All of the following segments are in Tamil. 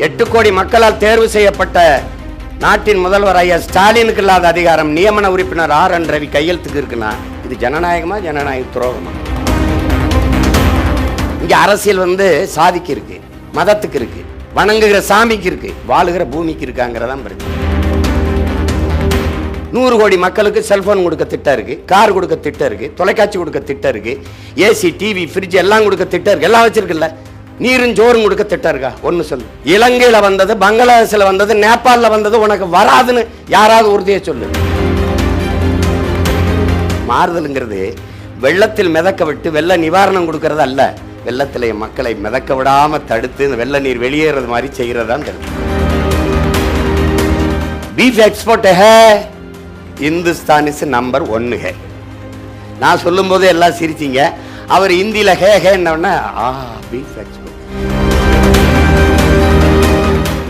8 கோடி மக்களால் தேர்வு செய்யப்பட்ட நாட்டின் முதல்வர் ஐயா ஸ்டாலினுக்கு இல்லாத அதிகாரம் நியமன உறுப்பினர் RN ரவி கையெழுத்துக்கு இருக்குன்னா இது ஜனநாயகமா, ஜனநாயக துரோகமா? இங்க அரசியல் சாதிக்கு இருக்கு, மதத்துக்கு இருக்கு, வணங்குகிற சாமிக்கு இருக்கு, வாழுகிற பூமிக்கு இருக்காங்கிறதான் பிரச்சனை. 100 கோடி மக்களுக்கு செல்போன் கொடுக்க திட்டம் இருக்கு, கார் கொடுக்க திட்டம் இருக்கு, தொலைக்காட்சி கொடுக்க திட்டம் இருக்கு, ஏசி, டிவி, ஃப்ரிட்ஜ் எல்லாம் கொடுக்க திட்டம் இருக்கு, எல்லாம் வச்சிருக்குல்ல. நீரும் ஜோறும் கொடுக்க திட்டம் இருக்கா? ஒன்னு சொல்லு. இலங்கையில வந்தது, பங்களாதேஷ்ல வந்தது, நேபாளில் வந்தது உனக்கு வராதுன்னு யாராவது உறுதியை சொல்லு. மாறுதலுங்கிறது வெள்ளத்தில் மிதக்க விட்டு வெள்ள நிவாரணம் கொடுக்கறது அல்ல, வெள்ளத்திலே மக்களை மிதக்க விடாம தடுத்து இந்த வெள்ள நீர் வெளியேறது மாதிரி செய்யறதுதான் தெரியும். बीफ एक्सपोर्ट है, हिंदुस्तान इस नंबर 1 है. நான் சொல்லும் போது எல்லாம் சிரிச்சிங்க. அவர் இந்தியில ஹேன்னா பீஃப் எக்ஸ்போர்ட்.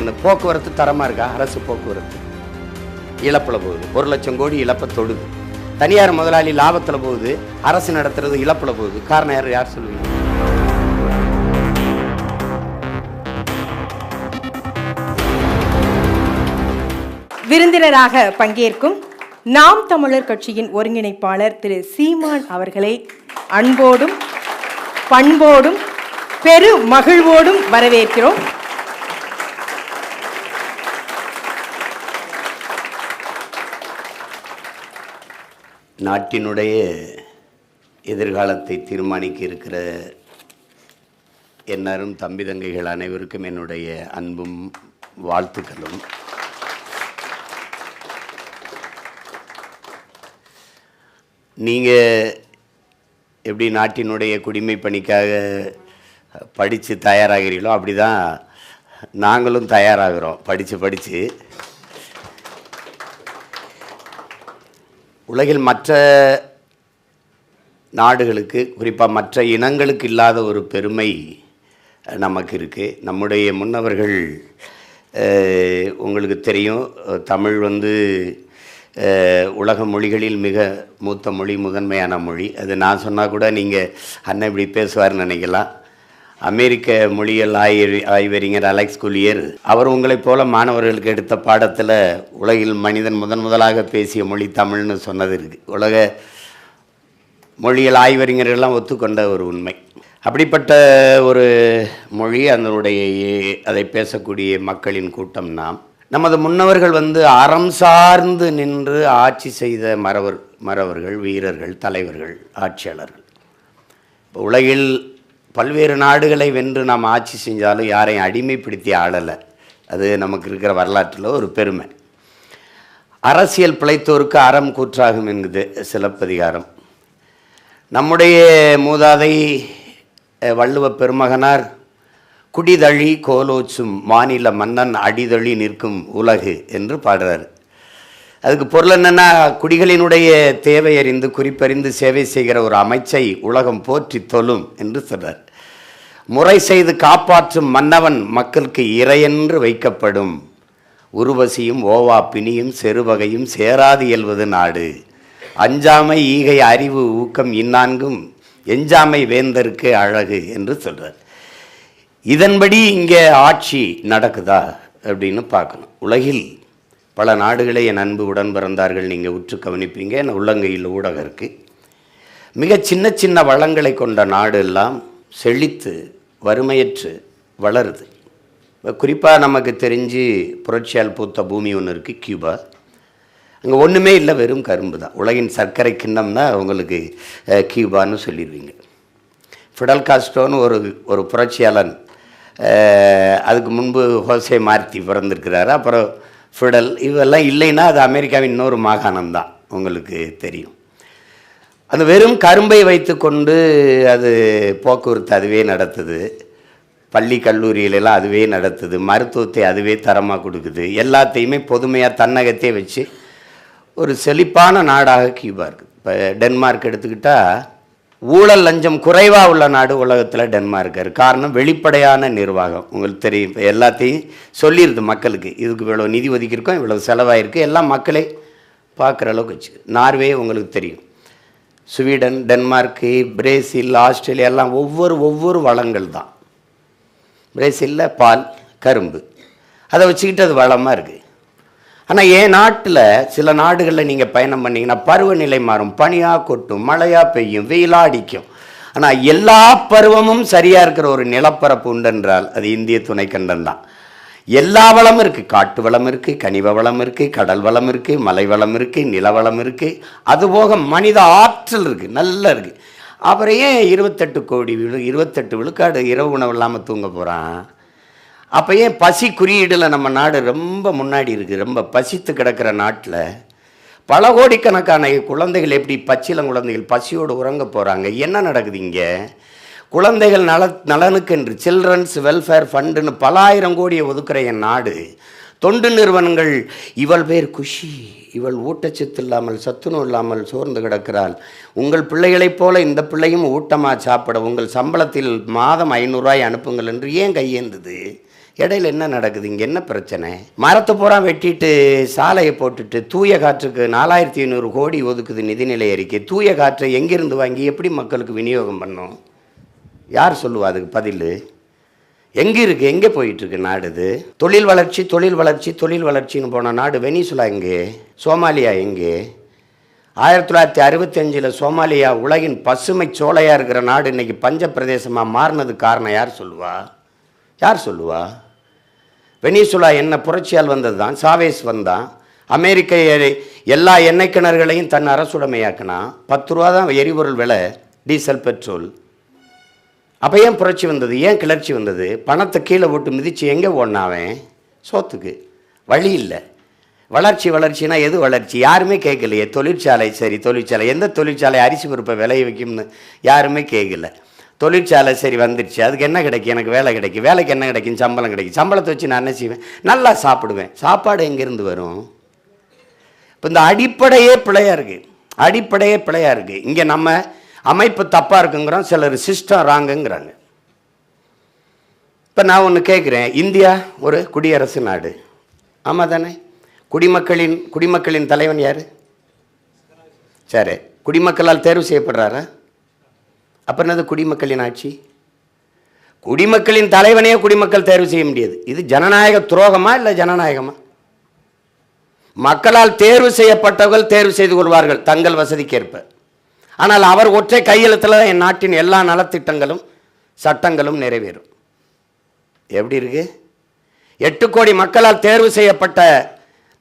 இந்த போக்குவரத்து தரமா இருக்கா? அரசு போக்குவரத்து இழப்புல போகுது. 1 லட்சம் கோடி இழப்பை தொடுது. தனியார் முதலாளி லாபத்துல போகுது, அரசு நடத்துறது இழப்புல போகுது. காரணம் யார் சொல்லுவீங்க? விருந்தினராக பங்கேற்கும் நாம் தமிழர் கட்சியின் ஒருங்கிணைப்பாளர் திரு சீமான் அவர்களை அன்போடும் பண்போடும் பெரு மகிழ்வோடும் வரவேற்கிறோம். நாட்டினுடைய எதிர்காலத்தை தீர்மானிக்க இருக்கிற என்னாரும் தம்பி தங்கைகள் அனைவருக்கும் என்னுடைய அன்பும் வாழ்த்துக்களும். நீங்கள் எப்படி நாட்டினுடைய குடிமை பணிக்காக படித்து தயாராகிறீங்களோ அப்படி தான் நாங்களும் தயாராகிறோம். படித்து உலகில் மற்ற நாடுகளுக்கு, குறிப்பாக மற்ற இனங்களுக்கு இல்லாத ஒரு பெருமை நமக்கு இருக்குது. நம்முடைய முன்னவர்கள், உங்களுக்கு தெரியும், தமிழ் உலக மொழிகளில் மிக மூத்த மொழி, முதன்மையான மொழி. அது நான் சொன்னால் கூட நீங்கள் அண்ணன் இப்படி பேசுவார்னு நினைக்கலாம். அமெரிக்க மொழியியல் ஆய்வறிஞர் அலெக்ஸ் குலியர் அவர் உங்களைப் போல மாணவர்களுக்கு எடுத்த பாடத்தில் உலகில் மனிதன் முதலாக பேசிய மொழி தமிழ்னு சொன்னது இருக்குது. உலக மொழியியல் ஆய்வறிஞர்கள்லாம் ஒத்துக்கொண்ட ஒரு உண்மை. அப்படிப்பட்ட ஒரு மொழி, அதனுடைய அதை பேசக்கூடிய மக்களின் கூட்டம் நாம். நமது முன்னவர்கள் அறம் சார்ந்து நின்று ஆட்சி செய்த மறவர்கள், வீரர்கள், தலைவர்கள், ஆட்சியாளர்கள். இப்போ உலகில் பல்வேறு நாடுகளை வென்று நாம் ஆட்சி செஞ்சாலும் யாரையும் அடிமைப்படுத்தி ஆளலை. அது நமக்கு இருக்கிற வரலாற்றில் ஒரு பெருமை. அரசியல் பிழைத்தோருக்கு அறம் கூற்றாகும் என்குது சிலப்பதிகாரம். நம்முடைய மூதாதை வள்ளுவ பெருமகனார் குடிதழி கோலோச்சும் மாநில மன்னன் அடிதழி நிற்கும் உலகு என்று பாடுறார். அதுக்கு பொருள் என்னென்னா, குடிகளினுடைய தேவை அறிந்து குறிப்பறிந்து சேவை செய்கிற ஒரு அமைச்சை உலகம் போற்றி தொழும் என்று சொல்றார். முறை செய்து காப்பாற்றும் மன்னவன் மக்களுக்கு இறையென்று வைக்கப்படும். உருவசியும் ஓவா பிணியும் செருவகையும் சேராது இயல்வது நாடு. அஞ்சாமை ஈகை அறிவு ஊக்கம் இந்நான்கும் எஞ்சாமை வேந்தருக்கு அழகு என்று சொல்றார். இதன்படி இங்கே ஆட்சி நடக்குதா அப்படின்னு பார்க்கணும். உலகில் பல நாடுகளை என் அன்பு உடன் பிறந்தார்கள் நீங்கள் உற்று கவனிப்பீங்க. என் உள்ளங்கையில் ஊடகம் இருக்குது. மிக சின்ன சின்ன வளங்களை கொண்ட நாடு எல்லாம் செழித்து வறுமையற்று வளருது. குறிப்பாக நமக்கு தெரிஞ்சு புரட்சியால் பூத்த பூமி ஒன்று இருக்குது, கியூபா. அங்கே ஒன்றுமே இல்லை, வெறும் கரும்பு தான். உலகின் சர்க்கரை கிண்ணம்னா உங்களுக்கு கியூபான்னு சொல்லிடுவீங்க. ஃபிடல் காஸ்ட்ரோன்னு ஒரு புரட்சியாளன், அதுக்கு முன்பு ஹோசே மார்த்தி பிறந்திருக்கிறாரு, அப்புறம் ஃபிடல், இவெல்லாம் இல்லைன்னா அது அமெரிக்காவின் இன்னொரு மாகாணம்தான், உங்களுக்கு தெரியும். அந்த வெறும் கரும்பை வைத்து கொண்டு அது போக்குவரத்து அதுவே நடத்துது, பள்ளி கல்லூரியிலெல்லாம் அதுவே நடத்துது, மருத்துவத்தை அதுவே தரமாக கொடுக்குது, எல்லாத்தையுமே பொதுமையாக தன்னகத்தே வச்சு ஒரு செழிப்பான நாடாக கியூபா இருக்குது. இப்போ டென்மார்க் எடுத்துக்கிட்டால் ஊழல் லஞ்சம் குறைவாக உள்ள நாடு உலகத்தில் டென்மார்க் இருக்குது. காரணம் வெளிப்படையான நிர்வாகம். உங்களுக்கு தெரியும், இப்போ எல்லாத்தையும் சொல்லிடுது மக்களுக்கு, இதுக்கு இவ்வளோ நிதி ஒதுக்கியிருக்கோம், இவ்வளோ செலவாயிருக்கு, எல்லாம் மக்களே பார்க்குற அளவுக்கு வச்சு. நார்வே உங்களுக்கு தெரியும், ஸ்வீடன், டென்மார்க்கு, பிரேசில், ஆஸ்திரேலியா எல்லாம் ஒவ்வொரு வளங்கள் தான். பிரேசிலில் பால், கரும்பு, அதை வச்சுக்கிட்டு அது வளமாக இருக்குது. ஆனால் என் நாட்டில் சில நாடுகளில் நீங்கள் பயணம் பண்ணிங்கன்னா பருவநிலை மாறும், பனியாக கொட்டும், மழையாக பெய்யும், வெயிலாக அடிக்கும். ஆனால் எல்லா பருவமும் சரியாக இருக்கிற ஒரு நிலப்பரப்பு உண்டென்றால் அது இந்திய துணைக்கண்டம் தான். எல்லா வளமும் இருக்குது, காட்டு வளம் இருக்குது, கனிவ வளம் இருக்குது, கடல் வளம் இருக்குது, மலை வளம் இருக்குது, நில வளம் இருக்குது, அதுபோக மனித ஆற்றல் இருக்குது, நல்லா இருக்குது. அப்புறம் ஏன் 28 விழுக்காடு இரவு உணவு இல்லாமல் தூங்க போகிறான்? அப்போ ஏன் பசி குறியீடில் நம்ம நாடு ரொம்ப முன்னாடி இருக்குது? ரொம்ப பசித்து கிடக்கிற நாட்டில் பல கோடிக்கணக்கான குழந்தைகள் எப்படி பச்சிலங்குழந்தைகள் பசியோடு உறங்க போகிறாங்க? என்ன நடக்குது இங்கே? குழந்தைகள் நலனுக்கென்று சில்ட்ரன்ஸ் வெல்ஃபேர் ஃபண்டுன்னு பல ஆயிரம் கோடியை ஒதுக்குற என் நாடு, தொண்டு நிறுவனங்கள் இவள் பேர் குஷி, இவள் ஊட்டச்சத்து இல்லாமல் சத்துணவு இல்லாமல் சோர்ந்து கிடக்கிறாள், உங்கள் பிள்ளைகளைப் போல இந்த பிள்ளையும் ஊட்டமாக சாப்பிட உங்கள் சம்பளத்தில் மாதம் 500 ரூபாய் அனுப்புங்கள் என்று ஏன் கையேந்தது? இடையில என்ன நடக்குது? இங்கே என்ன பிரச்சனை? மரத்தை பூரா வெட்டிட்டு சாலையை போட்டுட்டு தூய காற்றுக்கு 4500 கோடி ஒதுக்குது நிதிநிலை அறிக்கை. தூய காற்றை எங்கிருந்து வாங்கி எப்படி மக்களுக்கு விநியோகம் பண்ணும்? யார் சொல்லுவா அதுக்கு பதில்? எங்கே இருக்குது? எங்கே போயிட்டுருக்கு நாடு இது? தொழில் வளர்ச்சி தொழில் வளர்ச்சி தொழில் வளர்ச்சின்னு போன நாடு வெனிசுலா எங்கே? சோமாலியா எங்கே? 1965 சோமாலியா உலகின் பசுமை சோலையாக இருக்கிற நாடு இன்னைக்கு பஞ்ச பிரதேசமாக மாறினது காரணம் யார் சொல்லுவா? யார் சொல்லுவா? வெனிசுலா என்ன புரட்சியால் வந்தது தான். சாவேஸ் வந்தான், அமெரிக்க எல்லா எண்ணெய் கிணறுகளையும் தன் அரசுடைமையாக்கினா. 10 ரூபா தான் எரிபொருள் விலை, டீசல் பெட்ரோல். அப்போ ஏன் புரட்சி வந்தது? ஏன் கிளர்ச்சி வந்தது? பணத்தை கீழே போட்டு மிதித்து எங்கே ஓடினாவன்? சோத்துக்கு. வழி இல்லை. வளர்ச்சி வளர்ச்சினா எது வளர்ச்சி? யாருமே கேட்கலையே. தொழிற்சாலை, சரி தொழிற்சாலை, எந்த தொழிற்சாலை அரிசி பருப்பை விளைய வைக்கும்னு யாருமே கேட்கல. தொழிற்சாலை சரி வந்துடுச்சு, அதுக்கு என்ன கிடைக்கும்? எனக்கு வேலை கிடைக்கும். வேலைக்கு என்ன கிடைக்கும்? சம்பளம் கிடைக்கும். சம்பளத்தை வச்சு நான் என்ன செய்வேன்? நல்லா சாப்பிடுவேன். சாப்பாடு எங்கேருந்து வரும்? இப்போ இந்த அடிப்படையே பிழையாக இருக்குது. அடிப்படையே பிழையாக இருக்குது. இங்கே நம்ம அமைப்பு தப்பாக இருக்குங்கிறோம், சிலர் சிஸ்டம் ராங்குங்கிறாங்க. இப்போ நான் ஒன்று கேட்குறேன், இந்தியா ஒரு குடியரசு நாடு, ஆமாம் தானே? குடிமக்களின் தலைவன் யார்? சரி, குடிமக்களால் தேர்வு செய்யப்படுறாரா? அப்போ என்னது குடிமக்களின் ஆட்சி? குடிமக்களின் தலைவனே குடிமக்கள் தேர்வு செய்ய முடியாது. இது ஜனநாயக துரோகமா இல்லை ஜனநாயகமா? மக்களால் தேர்வு செய்யப்பட்டவர்கள் தேர்வு செய்து கொள்வார்கள் தங்கள் வசதிக்கேற்ப. ஆனால் அவர் ஒற்றை கையெழுத்தில் என் நாட்டின் எல்லா நலத்திட்டங்களும் சட்டங்களும் நிறைவேறும். எப்படி இருக்கு? 8 கோடி மக்களால் தேர்வு செய்யப்பட்ட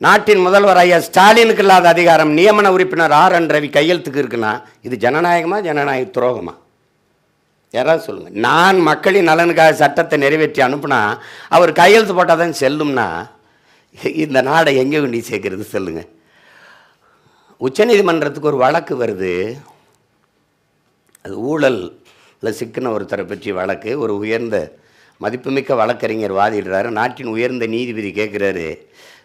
நாட்டின் முதல்வர் ஐயா ஸ்டாலினுக்கு இல்லாத அதிகாரம் நியமன உறுப்பினர் RN ரவி கையெழுத்துக்கு இருக்குன்னா இது ஜனநாயகமா ஜனநாயக துரோகமா? யாராவது சொல்லுங்க. நான் மக்களின் நலனுக்காக சட்டத்தை நிறைவேற்றி அனுப்புனா அவர் கையெழுத்து போட்டால் தான் செல்லும்னா இந்த நாடை எங்கே கொண்டு சேர்க்கறது சொல்லுங்க? உச்சநீதிமன்றத்துக்கு ஒரு வழக்கு வருது, அது ஊழலில் சிக்கின ஒருத்தரை பற்றி வழக்கு. ஒரு உயர்ந்த மதிப்புமிக்க வழக்கறிஞர் வாதிடுறாரு. நாட்டின் உயர்ந்த நீதிபதி கேட்குறாரு,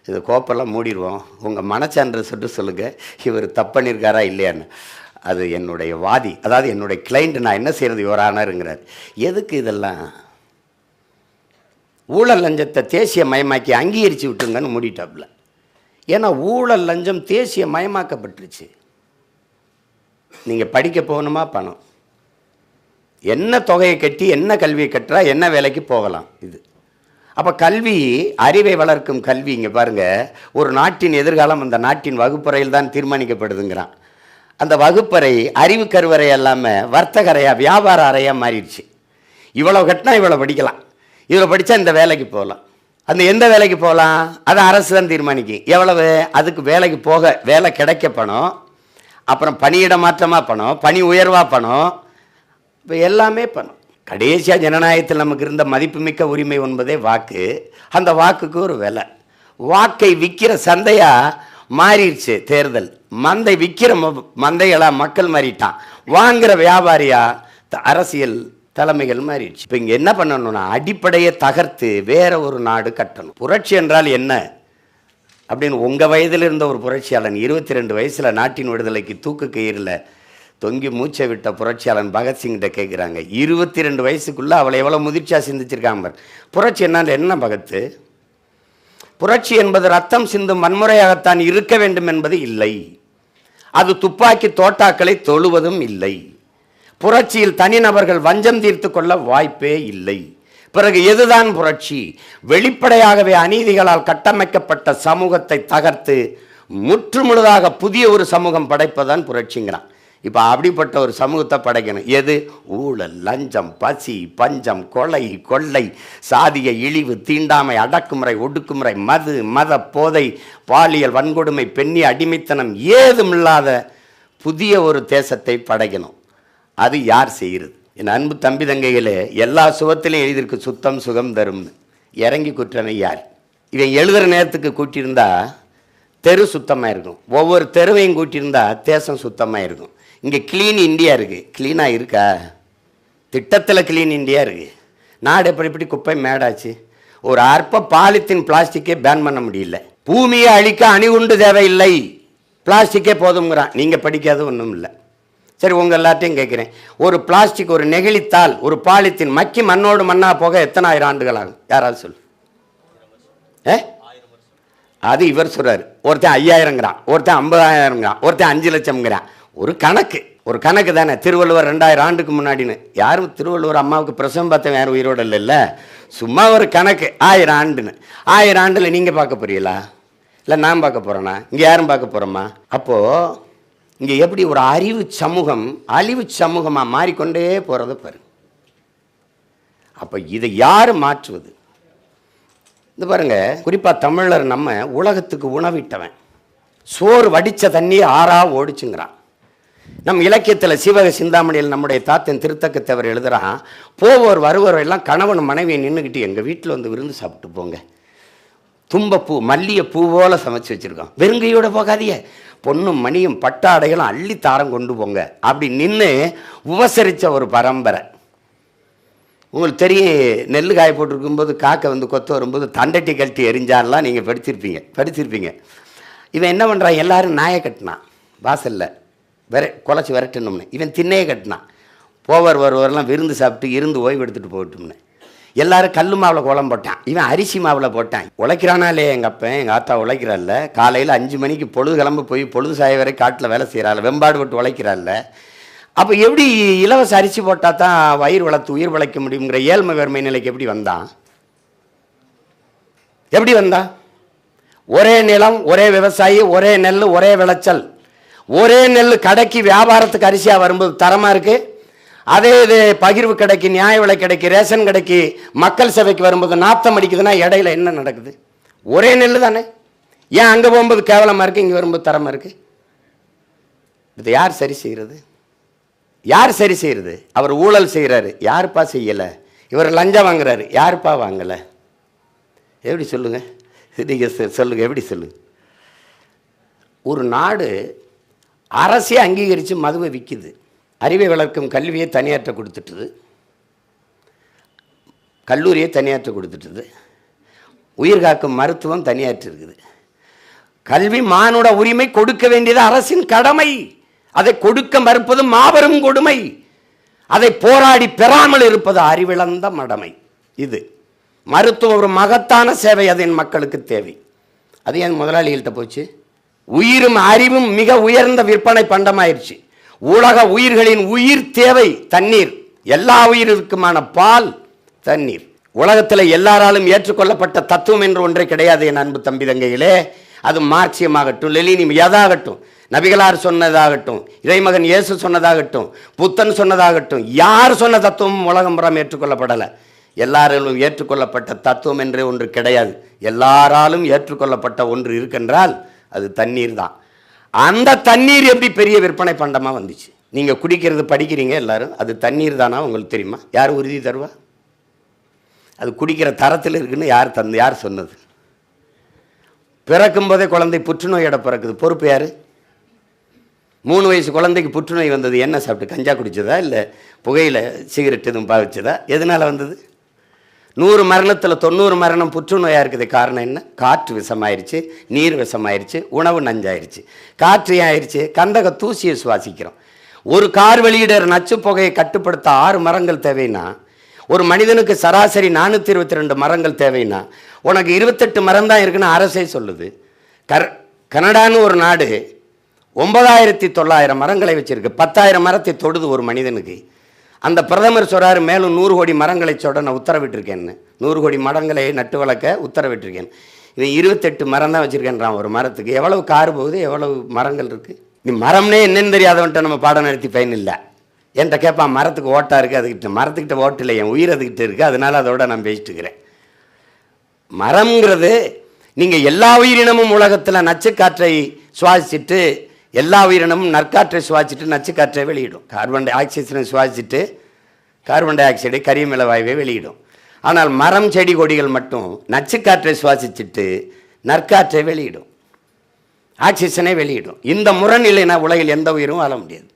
இந்த கோப்பெல்லாம் மூடிடுவோம், உங்கள் மனச்சான்று சொல்லிட்டு சொல்லுங்கள், இவர் தப்பண்ணிருக்காரா இல்லையான்னு. அது என்னுடைய வாதி, அதாவது என்னுடைய கிளைண்ட், நான் என்ன செய்கிறது யுவரானருங்கிறார். எதுக்கு இதெல்லாம்? ஊழல் லஞ்சத்தை தேசிய மயமாக்கி அங்கீகரித்து விட்டுருங்கன்னு மூடிட்டாப்புல. ஏன்னா ஊழல் லஞ்சம் தேசிய மயமாக்கப்பட்டுருச்சு. நீங்கள் படிக்க போகணுமா பணம், என்ன தொகையை கட்டி என்ன கல்வியை கட்டுறா என்ன வேலைக்கு போகலாம். இது அப்போ கல்வி, அறிவை வளர்க்கும் கல்வி. இங்கே பாருங்கள், ஒரு நாட்டின் எதிர்காலம் அந்த நாட்டின் வகுப்பறையில் தான் தீர்மானிக்கப்படுதுங்கிறான். அந்த வகுப்பறை அறிவு கருவறை இல்லாமல் வர்த்தக அறையாக வியாபார அறையாக மாறிடுச்சு. இவ்வளோ கட்டினா இவ்வளோ படிக்கலாம், இவ்வளோ படித்தா இந்த வேலைக்கு போகலாம். அந்த எந்த வேலைக்கு போகலாம் அதை அரசு தான் தீர்மானிக்கும். எவ்வளவு அதுக்கு வேலைக்கு போக வேலை கிடைக்க பணம், அப்புறம் பணியிட மாற்றமாக பணம், பணி உயர்வாக பணம், இப்போ எல்லாமே பணம். கடைசியாக ஜனநாயகத்தில் நமக்கு இருந்த மதிப்புமிக்க உரிமை என்பதே வாக்கு. அந்த வாக்குக்கு ஒரு விலை. வாக்கை விற்கிற சந்தையாக மாறிடுச்சு தேர்தல். மந்தை விற்கிற மந்தைகளாக மக்கள் மாறிட்டான். வாங்குகிற வியாபாரியா அரசியல் தலைமைகள் மாறிடுச்சு. இப்போ இங்கே என்ன பண்ணணும்னா அடிப்படையை தகர்த்து வேற ஒரு நாடு கட்டணும். புரட்சி என்றால் என்ன அப்படின்னு உங்கள் வயதில் இருந்த ஒரு புரட்சியாளன் 22 வயசில் நாட்டின் விடுதலைக்கு தூக்கு கயிறில் தொங்கி மூச்சை விட்ட புரட்சியாளன் பகத்சிங்கிட்ட கேட்குறாங்க, 22 வயசுக்குள்ளே அவளை எவ்வளோ முதிர்ச்சியாக சிந்திச்சிருக்காங்க. புரட்சி என்ன பகத்து? புரட்சி என்பது ரத்தம் சிந்தும் வன்முறையாகத்தான் இருக்க வேண்டும் என்பது இல்லை. அது துப்பாக்கி தோட்டாக்களை தொழுவதும் இல்லை. புரட்சியில் தனிநபர்கள் வஞ்சம் தீர்த்து கொள்ள வாய்ப்பே இல்லை. பிறகு எதுதான் புரட்சி? வெளிப்படையாகவே அநீதிகளால் கட்டமைக்கப்பட்ட சமூகத்தை தகர்த்து முற்றுமுழுதாக புதிய ஒரு சமூகம் படைப்பதான் புரட்சிங்கிறான். இப்போ அப்படிப்பட்ட ஒரு சமூகத்தை படைக்கணும். எது? ஊழல், லஞ்சம், பசி, பஞ்சம், கொலை, கொள்ளை, சாதிய இழிவு, தீண்டாமை, அடக்குமுறை, ஒடுக்குமுறை, மது, மத போதை, பாலியல் வன்கொடுமை, பெண்ணிய அடிமைத்தனம் ஏதுமில்லாத புதிய ஒரு தேசத்தை படைக்கணும். அது யார் செய்கிறது? என் அன்பு தம்பி தங்கைகளே, எல்லா சுகத்திலையும் எழுதியிருக்கு சுத்தம் சுகம் தரும்னு. இறங்கி குற்றனை யார்? இவன் எழுதுகிற நேரத்துக்கு கூட்டியிருந்தா தெரு சுத்தமாக இருக்கும். ஒவ்வொரு தெருவையும் கூட்டியிருந்தா தேசம் சுத்தமாக இருக்கும். இங்கே க்ளீன் இந்தியா இருக்குது. க்ளீனாக இருக்கா? திட்டத்தில் க்ளீன் இந்தியா இருக்குது. நாடு எப்படி குப்பை மேடாச்சு. ஒரு அற்ப பாலித்தீன் பிளாஸ்டிக்கே பேன் பண்ண முடியல. பூமியை அழிக்க அணுகுண்டு தேவையில்லை, பிளாஸ்டிக்கே போதுங்கிறான். நீங்கள் படிக்காத ஒன்றும் இல்லை. சரி, உங்கள் எல்லாத்தையும் கேட்குறேன், ஒரு பிளாஸ்டிக், ஒரு நெகிழித்தாள், ஒரு பாலித்தீன் மக்கி மண்ணோடு மண்ணாக போக எத்தனை ஆயிரம் ஆண்டுகள் ஆகும்? யாராவது சொல்லு. அது இவர் சொல்கிறார். ஒருத்தன் 5000ங்கிறான், ஒருத்தன் 50,000ங்கிறான், ஒருத்தன் 5 லட்சம்ங்கிறான். ஒரு கணக்கு தானே. திருவள்ளுவர் 2000 ஆண்டுக்கு முன்னாடின்னு. யாரும் திருவள்ளுவர் அம்மாவுக்கு பிரசவம் பார்த்தவன் யாரும் உயிரோடு இல்லைல்ல. சும்மா ஒரு கணக்கு, 1000 ஆண்டுன்னு. 1000 ஆண்டில் நீங்கள் பார்க்க போறீங்களா? இல்லை நான் பார்க்க போகிறேன்னா? இங்கே யாரும் பார்க்க போகிறோமா? அப்போது இங்கே எப்படி ஒரு அறிவு சமூகம் அழிவு சமூகமாக மாறிக்கொண்டே போகிறத பாரு. அப்போ இதை யார் மாற்றுவது? இந்த பாருங்க, குறிப்பாக தமிழர் நம்ம உலகத்துக்கு உணவிட்டவன். சோறு வடித்த தண்ணி ஆறா ஓடிச்சுங்கிறான். நம் இலக்கியத்தில் சீவக சிந்தாமணியில் நம்முடைய தாத்தன் திருத்தக்கத்தவர் எழுதுகிறான், போவோர் வருவோர் எல்லாம் கணவன் மனைவியை நின்றுக்கிட்டு எங்கள் வீட்டில் வந்து விருந்து சாப்பிட்டு போங்க, தும்பப்பூ மல்லிகை பூ போல சமைச்சு வச்சுருக்கோம், வெறுங்கையோட போகாதீங்க, பொண்ணும் மணியும் பட்டாடைகளும் அள்ளி தாரம் கொண்டு போங்க அப்படி நின்று உபசரித்த ஒரு பரம்பரை. உங்களுக்கு தெரியும், நெல் காய போட்டிருக்கும்போது காக்கை வந்து கொத்து வரும்போது தண்டட்டி கழட்டி எரிஞ்சாலாம் நீங்கள் படிச்சிருப்பீங்க. இவன் என்ன பண்ணுறான்? எல்லாரும் நாயை கட்டினான் வாசலில், குலைச்சி விரட்டணும்னு. இவன் திண்ணையை கட்டினான். போவர் வருவரெல்லாம் விருந்து சாப்பிட்டு இருந்து ஓய்வு எடுத்துகிட்டு போகட்டும்னு. எல்லாரும் கல் மாவில் கோலம் போட்டான். இவன் அரிசி மாவில் போட்டான். உழைக்கிறானாலே எங்கள் அப்பன் எங்கள் ஆத்தா உழைக்கிறாள்ல, காலையில் 5 மணிக்கு பொழுது கிளம்பு போய் பொழுது சாய வரை காட்டில் வேலை செய்கிறாள், வெம்பாடு விட்டு உழைக்கிறாள்ல. அப்போ எப்படி இலவச அரிசி போட்டால் தான் வயிறு வளர்த்து உயிர் வளைக்க முடியுங்கிற ஏழ்மை வறுமை நிலைக்கு எப்படி வந்தான்? ஒரே நிலம், ஒரே விவசாயி, ஒரே நெல், ஒரே விளைச்சல். ஒரே நெல் கடைக்கு வியாபாரத்துக்கு அரிசியாக வரும்போது தரமாக இருக்குது. அதே இது பகிர்வு கடைக்கு, நியாய விலை கடைக்கு, ரேஷன் கடைக்கு, மக்கள் சேவைக்கு வரும்போது நாத்தம் அடிக்குதுன்னா இடையில என்ன நடக்குது? ஒரே நெல் தானே. ஏன் அங்கே போகும்போது கேவலமாக இருக்குது, இங்கே வரும்போது தரமாக இருக்குது? இது யார் சரி செய்கிறது? அவர் ஊழல் செய்கிறாரு, யாருப்பா செய்யலை? இவர் லஞ்சம் வாங்குறாரு, யாருப்பா வாங்கலை? எப்படி சொல்லுங்கள்? நீங்கள் சொல்லுங்கள், எப்படி சொல்லுங்க? ஒரு நாடு அரசே அங்கீகரித்து மதுவை விற்கிது. அறிவை வளர்க்கும் கல்வியை தனியாற்ற கொடுத்துட்டுது, கல்லூரியை தனியாற்ற கொடுத்துட்டுது, உயிர் காக்கும் மருத்துவம் தனியாற்று இருக்குது. கல்வி மானுட உரிமை, கொடுக்க வேண்டியது அரசின் கடமை. அதை கொடுக்க மறுப்பது மாபெரும் கொடுமை. அதை போராடி பெறாமல் இருப்பது அறிவிழந்த மடமை. இது மருத்துவம் ஒரு மகத்தான சேவை, அது என் மக்களுக்கு தேவை. அது என் முதலாளிகள்கிட்ட போச்சு. உயிரும் அறிவும் மிக உயர்ந்த விற்பனை பண்டமாயிருச்சு. உலக உயிர்களின் உயிர் தேவை தண்ணீர். எல்லா உயிருக்குமான பால் தண்ணீர். உலகத்தில் எல்லாராலும் ஏற்றுக்கொள்ளப்பட்ட தத்துவம் என்று ஒன்றே கிடையாது என் அன்பு தம்பி தங்கைகளே. அது மார்க்சியமாகட்டும், லெனின் எதாகட்டும், நபிகளார் சொன்னதாகட்டும், இறைமகன் இயேசு சொன்னதாகட்டும், புத்தன் சொன்னதாகட்டும், யார் சொன்ன தத்துவமும் உலகம் புறம் ஏற்றுக்கொள்ளப்படலை. எல்லாராலும் ஏற்றுக்கொள்ளப்பட்ட தத்துவம் என்றே ஒன்று கிடையாது. எல்லாராலும் ஏற்றுக்கொள்ளப்பட்ட ஒன்று இருக்கின்றால் அது தண்ணீர் தான். அந்த தண்ணீர் எப்படி பெரிய விற்பனை பண்டமாக வந்துச்சு? நீங்கள் குடிக்கிறது படிக்கிறீங்க எல்லாரும், அது தண்ணீர் தானா உங்களுக்கு தெரியுமா? யார் உறுதி தருவா? அது குடிக்கிற தரத்தில் இருக்குன்னு யார் சொன்னது? பிறக்கும் போதே குழந்தை புற்றுநோயோட பிறக்குது, பொறுப்பு யார்? 3 வயசு குழந்தைக்கு புற்றுநோய் வந்தது என்ன சாப்பிட்டு? கஞ்சா குடித்ததா, இல்லை புகையில் சிகரெட் எதுவும் பாவிச்சதா? எதனால் வந்தது? 100 மரணத்தில் 90 மரணம் புற்றுநோயாக இருக்குது. காரணம் என்ன? காற்று விஷமாயிருச்சு, நீர் விஷமாயிருச்சு, உணவு நஞ்சாயிருச்சு. காற்று ஏன் ஆயிடுச்சு? கந்தக தூசியை சுவாசிக்கிறோம். ஒரு கார் வெளியிடற நச்சு புகையை கட்டுப்படுத்த 6 மரங்கள் தேவைன்னா, ஒரு மனிதனுக்கு சராசரி 422 மரங்கள் தேவைன்னா, உனக்கு 28 மரம் தான் இருக்குன்னு அரசே சொல்லுது. கனடான்னு ஒரு நாடு 9900 மரங்களை வச்சிருக்கு. 10,000 மரத்தை தொடுது ஒரு மனிதனுக்கு. அந்த பிரதமர் சொல்கிறாரு மேலும் 100 கோடி மரங்களை சொட நான் உத்தரவிட்டிருக்கேன்னு. 100 கோடி மரங்களை நட்டு வளர்க்க உத்தரவிட்டிருக்கேன். இவன் 28 மரம் தான் வச்சுருக்கேன்றான் ஒரு மரத்துக்கு. எவ்வளவு கார் போகுது, எவ்வளவு மரங்கள் இருக்குது. நீ மரம்னே என்னன்னு தெரியாதவன்ட்ட நம்ம பாடம் நடத்தி பயன் இல்லை. என்கிட்ட கேட்பான் மரத்துக்கு ஓட்டா இருக்குது, அதுக்கிட்ட மரத்துக்கிட்ட ஓட்டு இல்லை, என் உயிர் அதுக்கிட்ட இருக்குது, அதனால் அதோட நான் பேசிட்டு இருக்கிறேன். மரம்ங்கிறது நீங்கள் எல்லா உயிரினமும் உலகத்தில் நச்சுக்காற்றை சுவாசிச்சுட்டு, எல்லா உயிரினமும் நற்காற்றை சுவாசிச்சுட்டு நச்சுக்காற்றை வெளியிடும். கார்பன் டை ஆக்சைடை சுவாசிச்சுட்டு கார்பன் டை ஆக்சைடு கரியமில வாயுவை வெளியிடும். ஆனால் மரம் செடி கொடிகள் மட்டும் நச்சுக்காற்றை சுவாசிச்சுட்டு நற்காற்றை வெளியிடும், ஆக்சிஜனை வெளியிடும். இந்த முரண் இல்லைன்னா உலகில் எந்த உயிரும் வாழ முடியாது.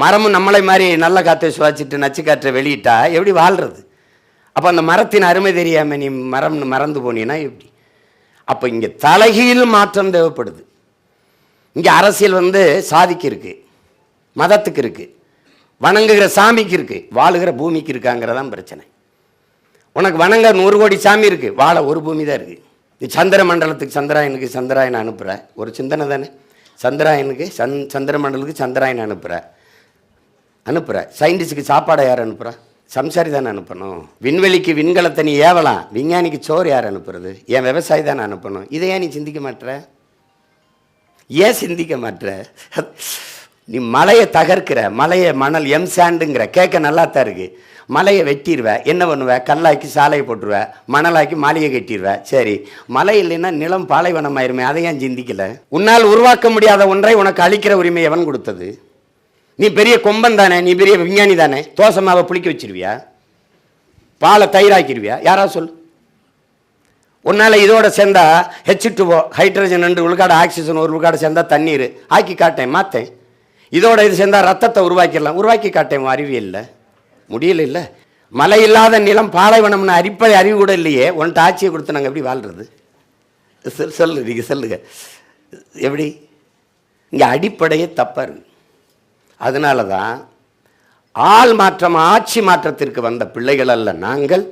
மரமும் நம்மளை மாதிரி நல்ல காற்றை சுவாசிச்சுட்டு நச்சுக்காற்றை வெளியிட்டா எப்படி வாழ்கிறது? அப்போ அந்த மரத்தின் அருமை தெரியாமல் நீ மரம்னு மறந்து போனீன்னா எப்படி? அப்போ இங்கே தலைகீழ் மாற்றம் தேவைப்படுது. இங்கே அரசியல் சாதிக்கு இருக்குது, மதத்துக்கு இருக்குது, வணங்குகிற சாமிக்கு இருக்குது, வாழுகிற பூமிக்கு இருக்காங்கிறதான் பிரச்சனை. உனக்கு வணங்க 100 கோடி சாமி இருக்குது, வாழ ஒரு பூமி தான் இருக்குது. நீ சந்திர மண்டலத்துக்கு சந்திராயனுக்கு சந்திராயன் அனுப்புகிற ஒரு சிந்தனை தானே. சந்திராயனுக்கு சந்திர மண்டலத்துக்கு சந்திராயன் அனுப்புகிற சயின்டிஸ்டுக்கு சாப்பாடை யார் அனுப்புகிறா? சம்சாரி தானே அனுப்பணும். விண்வெளிக்கு விண்கலத்தை நீ ஏவலாம், விஞ்ஞானிக்கு சோறு யார் அனுப்புறது? என் விவசாயி தானே அனுப்பணும். இதை ஏன் நீ சிந்திக்க மாட்டுற? ஏன் சிந்திக்க மாட்டுற? நீ மலையை தகர்க்கிற, மலையை மணல் சாண்டுங்கிற, கேட்க நல்லா தான் இருக்கு. மலையை வெட்டிடுவ, என்ன பண்ணுவ? கல்லாக்கி சாலையை போட்டுருவ, மணலாக்கி மாளிகை கட்டிடுவ. சரி, மலை இல்லைன்னா நிலம் பாலைவனம் ஆயிருமே, அதை ஏன் சிந்திக்கல? உன்னால் உருவாக்க முடியாத ஒன்றை உனக்கு அழிக்கிற உரிமை எவன் கொடுத்தது? நீ பெரிய கொம்பன் தானே, நீ பெரிய விஞ்ஞானி தானே, தோசமாவை புளிக்க வச்சிருவியா? பாலை தயிராக்கிடுவியா? யாராவது சொல்லு. உன்னால் இதோட சேர்ந்தா H2O ஹைட்ரஜன் 2 விழுக்காடு, ஆக்சிஜன் 1 விழுக்காடு சேர்ந்தா தண்ணீர் ஆக்கி காட்டேன், மாற்றேன். இதோட இது சேர்ந்தா ரத்தத்தை உருவாக்கிடலாம், உருவாக்கி காட்டேன். அறிவியல்ல முடியல. இல்லை, மழை இல்லாத நிலம் பாலைவனம்னு அடிப்படை அறிவு கூட இல்லையே. உன்ட்ட ஆட்சியை கொடுத்து நாங்கள் எப்படி வாழ்கிறது? சொல்லு, நீங்கள் சொல்லுங்க எப்படி? இங்கே அடிப்படையே தப்பாக இருக்கு. அதனால தான் ஆள் மாற்றம் ஆட்சி மாற்றத்திற்கு வந்த பிள்ளைகள் அல்ல நாங்கள்,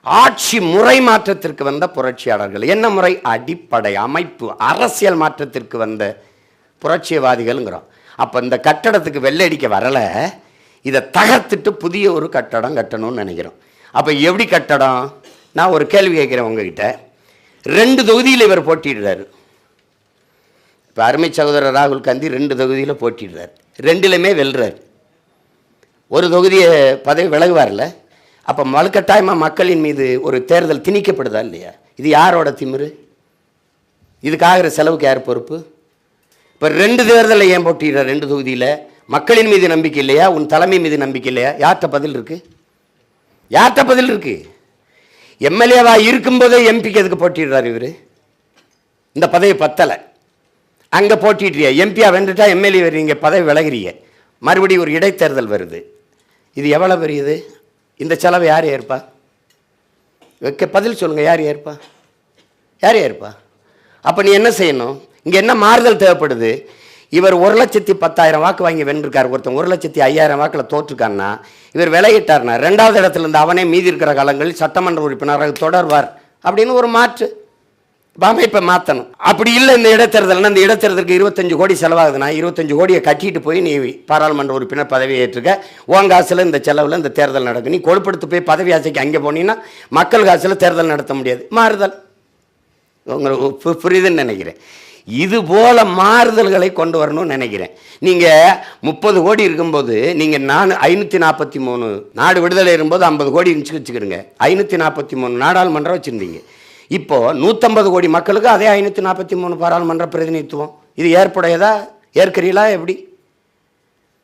ஆட்சி முறை மாற்றத்திற்கு வந்த புரட்சியாளர்கள். என்ன முறை? அடிப்படை அமைப்பு அரசியல் மாற்றத்திற்கு வந்த புரட்சியவாதிகள்ங்கிறோம். அப்போ இந்த கட்டடத்துக்கு வெள்ளடிக்க வரலை, இதை தகர்த்துட்டு புதிய ஒரு கட்டடம் கட்டணும்னு நினைக்கிறோம். அப்போ எப்படி கட்டடம்? நான் ஒரு கேள்வி கேட்குறேன் உங்ககிட்ட. 2 தொகுதியில் இவர் போட்டிடுறாரு. இப்போ அருமை சகோதரர் ராகுல் காந்தி 2 தொகுதியில் போட்டிடுறார், 2லுமே வெல்றார். ஒரு தொகுதியை பதவி விலகுவார்ல. அப்போ வலுக்கட்டாயமாக மக்களின் மீது ஒரு தேர்தல் திணிக்கப்படுதா இல்லையா? இது யாரோட திமிரு? இதுக்காகிற செலவுக்கு யார் பொறுப்பு? இப்போ 2 தேர்தலில் ஏன் போட்டிடுறார்? 2 தொகுதியில் மக்களின் மீது நம்பிக்கை இல்லையா? உன் தலைமை மீது நம்பிக்கை இல்லையா? யார்கிட்ட பதில் இருக்கு? யார்கிட்ட பதில் இருக்கு? எம்எல்ஏவா இருக்கும்போதே எம்பிக்கு எதுக்கு போட்டிடுறாரு இவர்? இந்த பதவி பத்தலை, அங்கே போட்டிடுறிய. எம்பியா வென்றுட்டா எம்எல்ஏ வரீங்க, பதவி விலகிறீங்க, மறுபடியும் ஒரு இடைத்தேர்தல் வருது. இது எவ்வளோ பெரியது? இந்த செலவு யார் ஏற்பா? பதில் சொல்லுங்கள், யார் ஏற்பா? யார் ஏற்பா? அப்போ நீ என்ன செய்யணும்? இங்கே என்ன மாறுதல் தேவைப்படுது? இவர் 1,10,000 வாக்கு வாங்கி வென்றிருக்கார், ஒருத்தன் 1,05,000 வாக்கில் தோற்றுக்கான்னா இவர் விலகிட்டார்னா 2வது இடத்துல இருந்து அவனே மீதி இருக்கிற காலங்களில் சட்டமன்ற உறுப்பினராக தொடர்வார் அப்படின்னு ஒரு மாற்று அமைப்பை மாற்றணும். அப்படி இல்லை இந்த இடைத்தேர்தல்னா, இந்த இடைத்தேர்தலுக்கு 25 கோடி செலவாகுதுன்னா 25 கோடியை கட்டிட்டு போய் நீ பாராளுமன்ற உறுப்பினர் பதவியை ஏற்றுக்க, உன் காசில் இந்த செலவில் இந்த தேர்தல் நடக்கும். நீ கொழுப்படுத்து போய் பதவி ஆசைக்கு அங்கே போனீங்கன்னா மக்கள் காசில் தேர்தல் நடத்த முடியாது. மாறுதல் உங்களுக்கு புரியுதுன்னு நினைக்கிறேன். இது போல மாறுதல்களை கொண்டு வரணும்னு நினைக்கிறேன். நீங்கள் 30 கோடி இருக்கும்போது நீங்கள் 543 நாடு விடுதலை இருக்கும்போது 50 கோடி இருந்துச்சு வச்சுக்கிறீங்க, 543 நாடாளுமன்றம் வச்சுருந்தீங்க. இப்போது 150 கோடி மக்களுக்கு அதே 543 பாராளுமன்ற பிரதிநிதித்துவம். இது ஏற்புடையதா? ஏற்கிறீங்களா? எப்படி?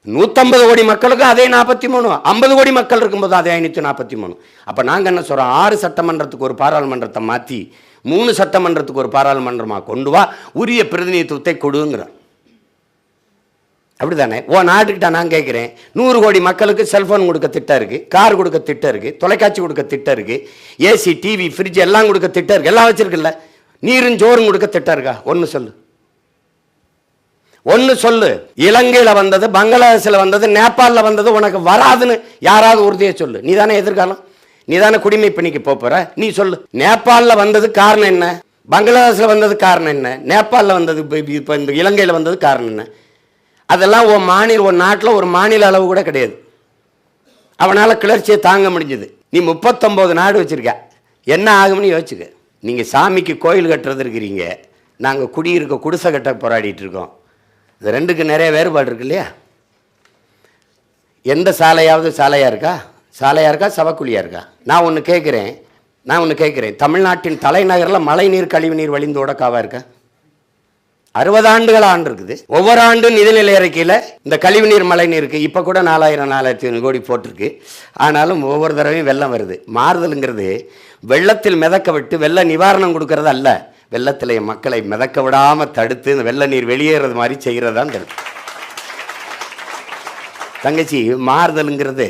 150 கோடி மக்களுக்கு அதே 43, 50 கோடி மக்கள் இருக்கும்போது அதே 543. அப்போ நாங்கள் என்ன சொல்கிறோம்? 6 சட்டமன்றத்துக்கு ஒரு பாராளுமன்றத்தை மாற்றி 3 சட்டமன்றத்துக்கு ஒரு பாராளுமன்றமாக கொண்டு வா, உரிய பிரதிநிதித்துவத்தை கொடுங்கிறோம். அப்படி தானே? நாட்டுக்கிட்ட நான் கேட்குறேன், 100 கோடி மக்களுக்கு செல்ஃபோன் கொடுக்க திட்டம் இருக்குது, கார் கொடுக்க திட்டம் இருக்குது, தொலைக்காட்சி கொடுக்க திட்டம் இருக்குது, ஏசி டிவி ஃப்ரிட்ஜ் எல்லாம் கொடுக்க திட்டம் இருக்குது, எல்லாம் வச்சுருக்குல்ல. நீரும் ஜோறும் கொடுக்க திட்டம் இருக்கா? ஒன்று சொல்லு. இலங்கையில் வந்தது, பங்களாதேஷில் வந்தது, நேபாளில் வந்தது உனக்கு வராதுன்னு யாராவது உறுதியை சொல்லு. நீ தானே எதிர்காலம், நீ தானே குடிமை பணிக்கு போகிற, நீ சொல்லு. நேபாளில் வந்தது காரணம் என்ன? பங்களாதேஷில் வந்தது காரணம் என்ன? நேபாளில் வந்தது, இப்போ இந்த இலங்கையில் வந்தது காரணம் என்ன? அதெல்லாம் ஒரு நாட்டில் ஒரு மாநில அளவு கூட கிடையாது. அவனால் கிளர்ச்சியை தாங்க முடிஞ்சது. நீ 39 நாடு வச்சுருக்க, என்ன ஆகும்னு யோசிச்சுக்க. நீங்கள் சாமிக்கு கோயில் கட்டுறது இருக்கிறீங்க, நாங்கள் குடியிருக்க குடிசை கட்ட போராடிட்டு இருக்கோம். இது ரெண்டுக்கு நிறைய வேறுபாடு இருக்கு இல்லையா? எந்த சாலையாவது சாலையாக இருக்கா, சவக்குழியாக இருக்கா? நான் ஒன்று கேட்குறேன், தமிழ்நாட்டின் தலைநகரில் மழைநீர் கழிவுநீர் வழிந்தோட காவா இருக்கா? 60 ஆண்டுகள் இருக்குது. ஒவ்வொரு ஆண்டும் நிதிநிலை அறிக்கையில் இந்த கழிவுநீர் மழைநீருக்கு இப்போ கூட 4000-4500 கோடி போட்டிருக்கு. ஆனாலும் ஒவ்வொரு தடவையும் வெள்ளம் வருது. மாறுதலுங்கிறது வெள்ளத்தில் மிதக்க விட்டு வெள்ள நிவாரணம் கொடுக்கறது அல்ல, வெள்ளத்தில் மக்களை மிதக்க விடாமல் தடுத்து இந்த வெள்ள நீர் வெளியேறது மாதிரி செய்கிறதான் தெரியும். தங்கச்சி, மாறுதலுங்கிறது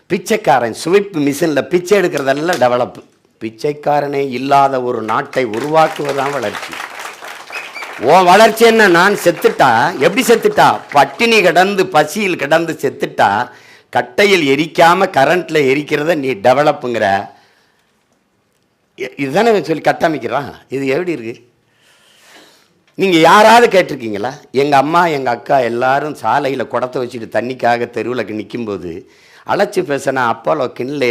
பிச்சைக்காரன் ஸ்விப் மிஷினில் பிச்சை எடுக்கிறதெல்லாம் டெவலப்பு. பிச்சைக்காரனே இல்லாத ஒரு நாட்டை உருவாக்குவதுதான் வளர்ச்சி. உன் வளர்ச்சி என்ன? நான் செத்துட்டா எப்படி செத்துட்டா? பட்டினி கிடந்து பசியில் கிடந்து செத்துட்டா கட்டையில் எரிக்காம கரண்ட்ல எரிக்கிறத நீ டெவலப்புங்கிற. இதுதானே சொல்லி கட்டமைக்கிறான். இது எப்படி இருக்கு? நீங்கள் யாராவது கேட்டிருக்கீங்களா? எங்கள் அம்மா எங்கள் அக்கா எல்லாரும் சாலையில் குடத்தை வச்சுட்டு தண்ணிக்காக தெருவில் நிற்கும்போது அழைச்சி பேசினா அப்போலோ கிண்லே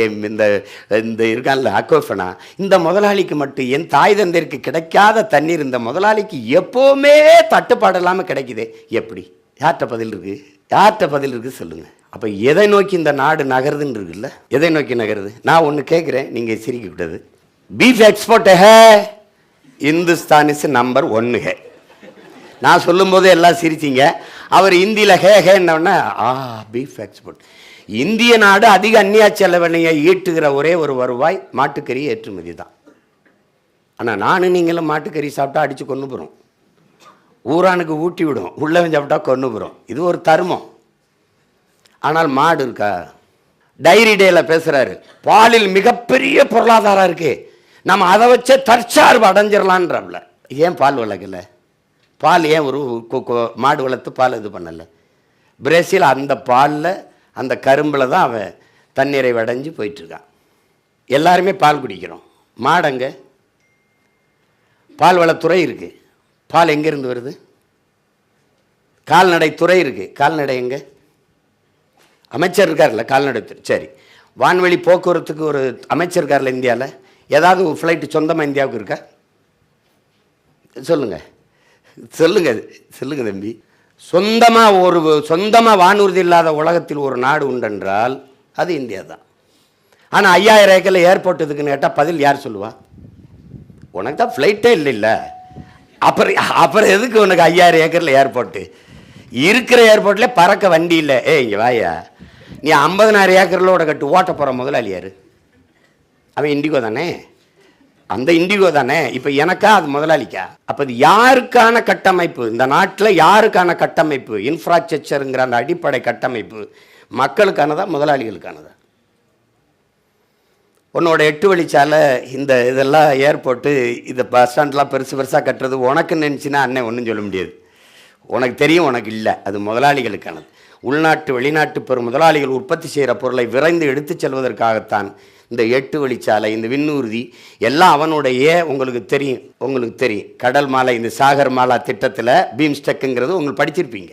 இந்த இருக்கான்ல அக்கோஃபனா, இந்த முதலாளிக்கு மட்டும் என் தாய் தந்தைக்கு கிடைக்காத தண்ணீர் இந்த முதலாளிக்கு எப்போவுமே தட்டுப்பாடு இல்லாமல் கிடைக்குது. எப்படி? யார்கிட்ட பதில் இருக்குது சொல்லுங்கள். அப்போ எதை நோக்கி இந்த நாடு நகருதுன்னு இருக்குல்ல? எதை நோக்கி நகருது? நான் ஒன்று கேட்குறேன், நீங்கள் சிரிக்கக்கூடாது. பீஃப் எக்ஸ்போர்ட் ஹே, இந்துஸ்தான் இஸ் நம்பர் 1 ஹே. நான் சொல்லும்போது எல்லாம் சிரிச்சிங்க. அவர் இந்தியில் ஹேன்னொன்னே பீஃப் எக்ஸ்போர்ட். இந்திய நாடு அதிக அந்நிய செலவினையை ஈட்டுகிற ஒரே ஒரு வருவாய் மாட்டுக்கறி ஏற்றுமதி தான். ஆனால் நானும் நீங்களும் மாட்டுக்கறி சாப்பிட்டா அடித்து கொண்டு போகிறோம், ஊரானுக்கு ஊட்டி விடும், உள்ளவன் சாப்பிட்டா கொண்டு போகிறோம். இது ஒரு தர்மம். ஆனால் மாடு இருக்கா? டைரி டேயில் பேசுகிறாரு, பாலில் மிகப்பெரிய பொருளாதாரம் இருக்குது, நம்ம அதை வச்சே தற்சார்பு அடைஞ்சிடலான்றல. ஏன் பால் வளர்க்கல? பால் ஏன் ஒரு மாடு வளர்த்து பால் இது பண்ணலை? பிரேசில் அந்த பாலில் அந்த கரும்பில் தான் அவன் தண்ணீரை வடைஞ்சு போயிட்டுருக்கான். எல்லாருமே பால் குடிக்கிறோம். மாடங்க பால் வளத்துறை இருக்குது. பால் எங்கேருந்து வருது? கால்நடை துறை இருக்குது. கால்நடை எங்கே? அமைச்சர் இருக்கார்ல கால்நடைத்துறை. சரி, வான்வெளி போக்குவரத்துக்கு ஒரு அமைச்சர் இருக்கார்ல இந்தியாவில். ஏதாவது ஒரு ஃப்ளைட்டு சொந்தமாக இந்தியாவுக்கு இருக்கா? சொல்லுங்கள் தம்பி. சொந்தமாக வானூர்தி இல்லாத உலகத்தில் ஒரு நாடு உண்டென்றால் அது இந்தியா தான். ஆனால் 5000 ஏக்கரில் ஏர்போர்ட் இருக்குன்னு கேட்டால் பதில் யார் சொல்லுவா? உனக்கு தான் ஃப்ளைட்டே இல்லை. அப்புறம் எதுக்கு உனக்கு 5000 ஏக்கரில் ஏர்போர்ட்டு? இருக்கிற ஏர்போர்ட்லேயே பறக்க வண்டி இல்லை. இங்கே வாயா, நீ 50,000 ஏக்கரில் கட்டு ஓட்ட போகிற முதலாளி யார்? அவன் இண்டிகோ தானே, அந்த இண்டிகோ தானே. இப்போ எனக்கா அது முதலாளிக்கா? அப்போ இது யாருக்கான கட்டமைப்பு? இந்த நாட்டில் யாருக்கான கட்டமைப்பு? இன்ஃப்ராஸ்ட்ரக்சருங்கிற அந்த அடிப்படை கட்டமைப்பு மக்களுக்கானதா முதலாளிகளுக்கானதா? உன்னோட 8 வழிச்சாலை இந்த இதெல்லாம் ஏர்போர்ட்டு இந்த பஸ் ஸ்டாண்ட்லாம் பெருசாக கட்டுறது உனக்கு நினச்சின்னா அண்ணன் ஒன்றும் சொல்ல முடியாது. உனக்கு தெரியும், உனக்கு இல்லை. அது முதலாளிகளுக்கானது. உள்நாட்டு வெளிநாட்டு பெரும் முதலாளிகள் உற்பத்தி செய்கிற பொருளை விரைந்து எடுத்து செல்வதற்காகத்தான் இந்த 8 வழிச்சாலை, இந்த விண்ணூர்தி எல்லாம் அவனுடைய. உங்களுக்கு தெரியும் கடல் மாலை, இந்த சாகர் மாலா திட்டத்தில் பீம்ஸ்டெக்குங்கிறது உங்களுக்கு படிச்சிருப்பீங்க.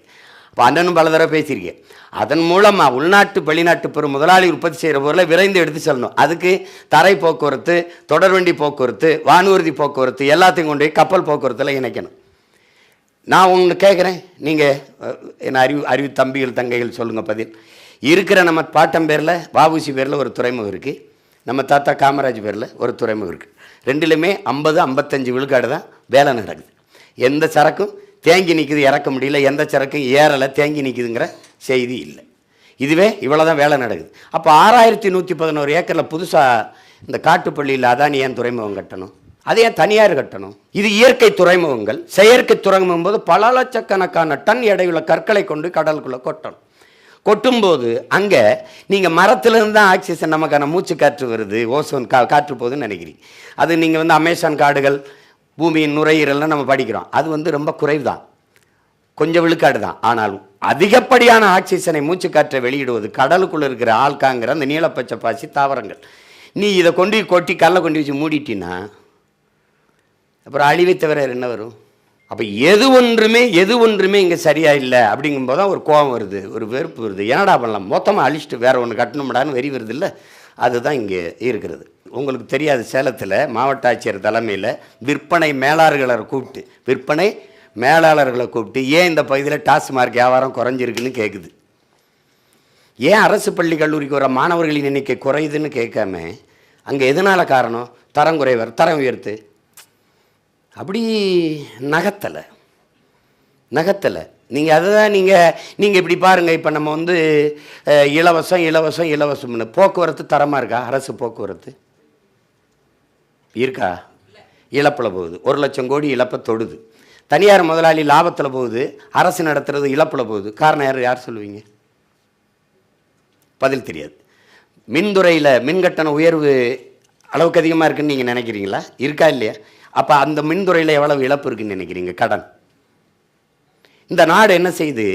அப்போ அண்ணனும் பல தடவை பேசியிருக்கேன். அதன் மூலமாக உள்நாட்டு வெளிநாட்டு பெரும் முதலாளி உற்பத்தி செய்கிற பொருளை விரைந்து எடுத்து செல்லணும். அதுக்கு தரை போக்குவரத்து, தொடர்வண்டி போக்குவரத்து, வானூர்தி போக்குவரத்து எல்லாத்தையும் கொண்டு போய் கப்பல் போக்குவரத்தில் இணைக்கணும். நான் ஒன்று கேட்குறேன், நீங்கள் என்ன அறிவு தம்பிகள் தங்கைகள் சொல்லுங்கள் பதில். இருக்கிற நம்ம பாட்டம் பேரில் வாபுசி பேரில் ஒரு துறைமுகம் இருக்குது, நம்ம தாத்தா காமராஜ் பேரில் ஒரு துறைமுகம் இருக்குது. ரெண்டுலேயுமே 50-55 விழுக்காடு தான் வேலை நடக்குது. எந்த சரக்கும் தேங்கி நிற்குது, இறக்க முடியல. எந்த சரக்கும் ஏறலை, தேங்கி நிற்குதுங்கிற செய்தி இல்லை. இதுவே இவ்வளோ தான் வேலை நடக்குது. அப்போ 6111 ஏக்கரில் புதுசாக இந்த காட்டுப்பள்ளியில் அதானி ஏன் துறைமுகம் கட்டணும்? அது ஏன் தனியார் கட்டணும்? இது இயற்கை துறைமுகங்கள். செயற்கை துறைமுகம் போது பல லட்சக்கணக்கான டன் எடையுள்ள கற்களை கொண்டு கடலுக்குள்ளே கொட்டணும். கொட்டும்போது அங்கே நீங்கள் மரத்துலேருந்து தான் ஆக்சிஜன் நமக்கான மூச்சு காற்று வருது, ஓசோன் காற்று போகுதுன்னு நினைக்கிறீங்க. அது நீங்கள் அமேசான் காடுகள், பூமியின் நுரையீரல்லாம் நம்ம படிக்கிறோம். அது ரொம்ப குறைவு தான், கொஞ்சம் விழுக்காடு தான். ஆனாலும் அதிகப்படியான ஆக்சிஜனை மூச்சு காற்றை வெளியிடுவது கடலுக்குள்ளே இருக்கிற ஆல்காங்கிற அந்த நீலப்பச்சை பாசி தாவரங்கள். நீ இதை கொண்டு கொட்டி கல்லை கொண்டு வச்சு மூடிட்டின்னா அப்புறம் அழிவை தவிர என்ன வரும்? அப்போ எது ஒன்றுமே இங்கே சரியா இல்லை அப்படிங்கும்போது தான் ஒரு கோபம் வருது, ஒரு வெறுப்பு வருது. என்னடா பண்ணலாம், மொத்தமாக அழிச்சிட்டு வேற ஒன்று கட்டணும்டான்னு வெறி வருது இல்லை. அதுதான் இங்கே இருக்கிறது. உங்களுக்கு தெரியாது, சேலத்தில் மாவட்ட ஆட்சியர் தலைமையில் விற்பனை மேலாளர்களை கூப்பிட்டு ஏன் இந்த பகுதியில் டாஸ்மார்க் வியாபாரம் குறைஞ்சிருக்குன்னு கேட்குது. ஏன் அரசு பள்ளி கல்லூரிக்கு வர மாணவர்களின் எண்ணிக்கை குறையுதுன்னு கேட்காம அங்கே எதனால் காரணம், தரம் குறைவர், தரம் உயர்த்து, அப்படி நகத்தலை. நீங்கள் அதுதான் நீங்கள் இப்படி பாருங்கள். இப்போ நம்ம வந்து இலவசம்னு போக்குவரத்து தரமாக இருக்கா? அரசு போக்குவரத்து இருக்கா? இழப்பில் போகுது. 1,00,000 கோடி இழப்பை தொடுது. தனியார் முதலாளி லாபத்தில் போகுது, அரசு நடத்துறது இழப்பில் போகுது. காரணம் யார் சொல்லுவீங்க? பதில் தெரியாது. மின்துறையில் மின்கட்டண உயர்வு அளவுக்கு அதிகமாக இருக்குன்னு நீங்கள் நினைக்கிறீங்களா? இருக்கா இல்லையா? அப்போ அந்த மின்துறையில் எவ்வளவு இழப்பு இருக்குன்னு நினைக்கிறீங்க? கடன். இந்த நாடு என்ன செய்து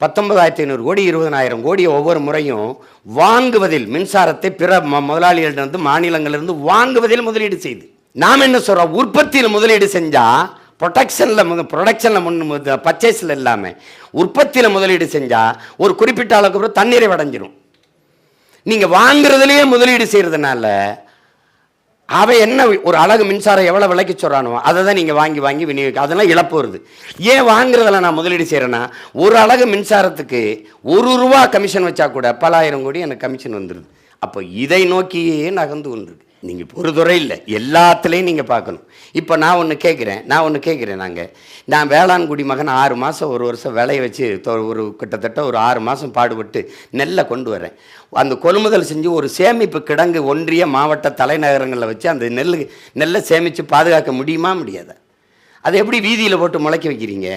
19,500 கோடி 20,000 கோடி ஒவ்வொரு முறையும் வாங்குவதில், மின்சாரத்தை பிற முதலாளிகளிலிருந்து மாநிலங்களிலிருந்து வாங்குவதில் முதலீடு செய்து. நாம் என்ன சொல்கிறோம், உற்பத்தியில் முதலீடு செஞ்சால் ப்ரொடக்ஷனில் பர்ச்சேஸில் இல்லாமல் உற்பத்தியில் முதலீடு செஞ்சால் ஒரு குறிப்பிட்ட அளவுக்கு அப்புறம் தண்ணீரை அடைஞ்சிரும். நீங்கள் வாங்குறதுலேயே முதலீடு செய்கிறதுனால அவன் என்ன ஒரு அழகு மின்சாரம் எவ்வளோ விலைக்கு சொல்கிறானோ அதை தான் நீங்கள் வாங்கி விநியோகிக்க, அதெல்லாம் இழப்பு வருது. ஏன் வாங்குறதில் நான் முதலீடு செய்கிறேன்னா, ஒரு அழகு மின்சாரத்துக்கு ₹1 கமிஷன் வச்சா கூட பல ஆயிரம் கோடி எனக்கு கமிஷன் வந்துடுது. அப்போ இதை நோக்கியே நகர்ந்து கொண்டிருக்கு. நீங்கள் ஒரு துறை இல்லை, எல்லாத்துலேயும் நீங்கள் பார்க்கணும். இப்போ நான் ஒன்று கேட்குறேன். நான் வேளாண்குடி மகன் 6 மாதம் 1 வருஷம் விளைய வச்சு கிட்டத்தட்ட ஒரு 6 மாதம் பாடுபட்டு நெல்லை கொண்டு வரேன். அந்த கொள்முதல் செஞ்சு ஒரு சேமிப்பு கிடங்கு ஒன்றிய மாவட்ட தலைநகரங்களில் வச்சு அந்த நெல்லை சேமித்து பாதுகாக்க முடியாதா? அதை எப்படி வீதியில் போட்டு முளைக்க வைக்கிறீங்க?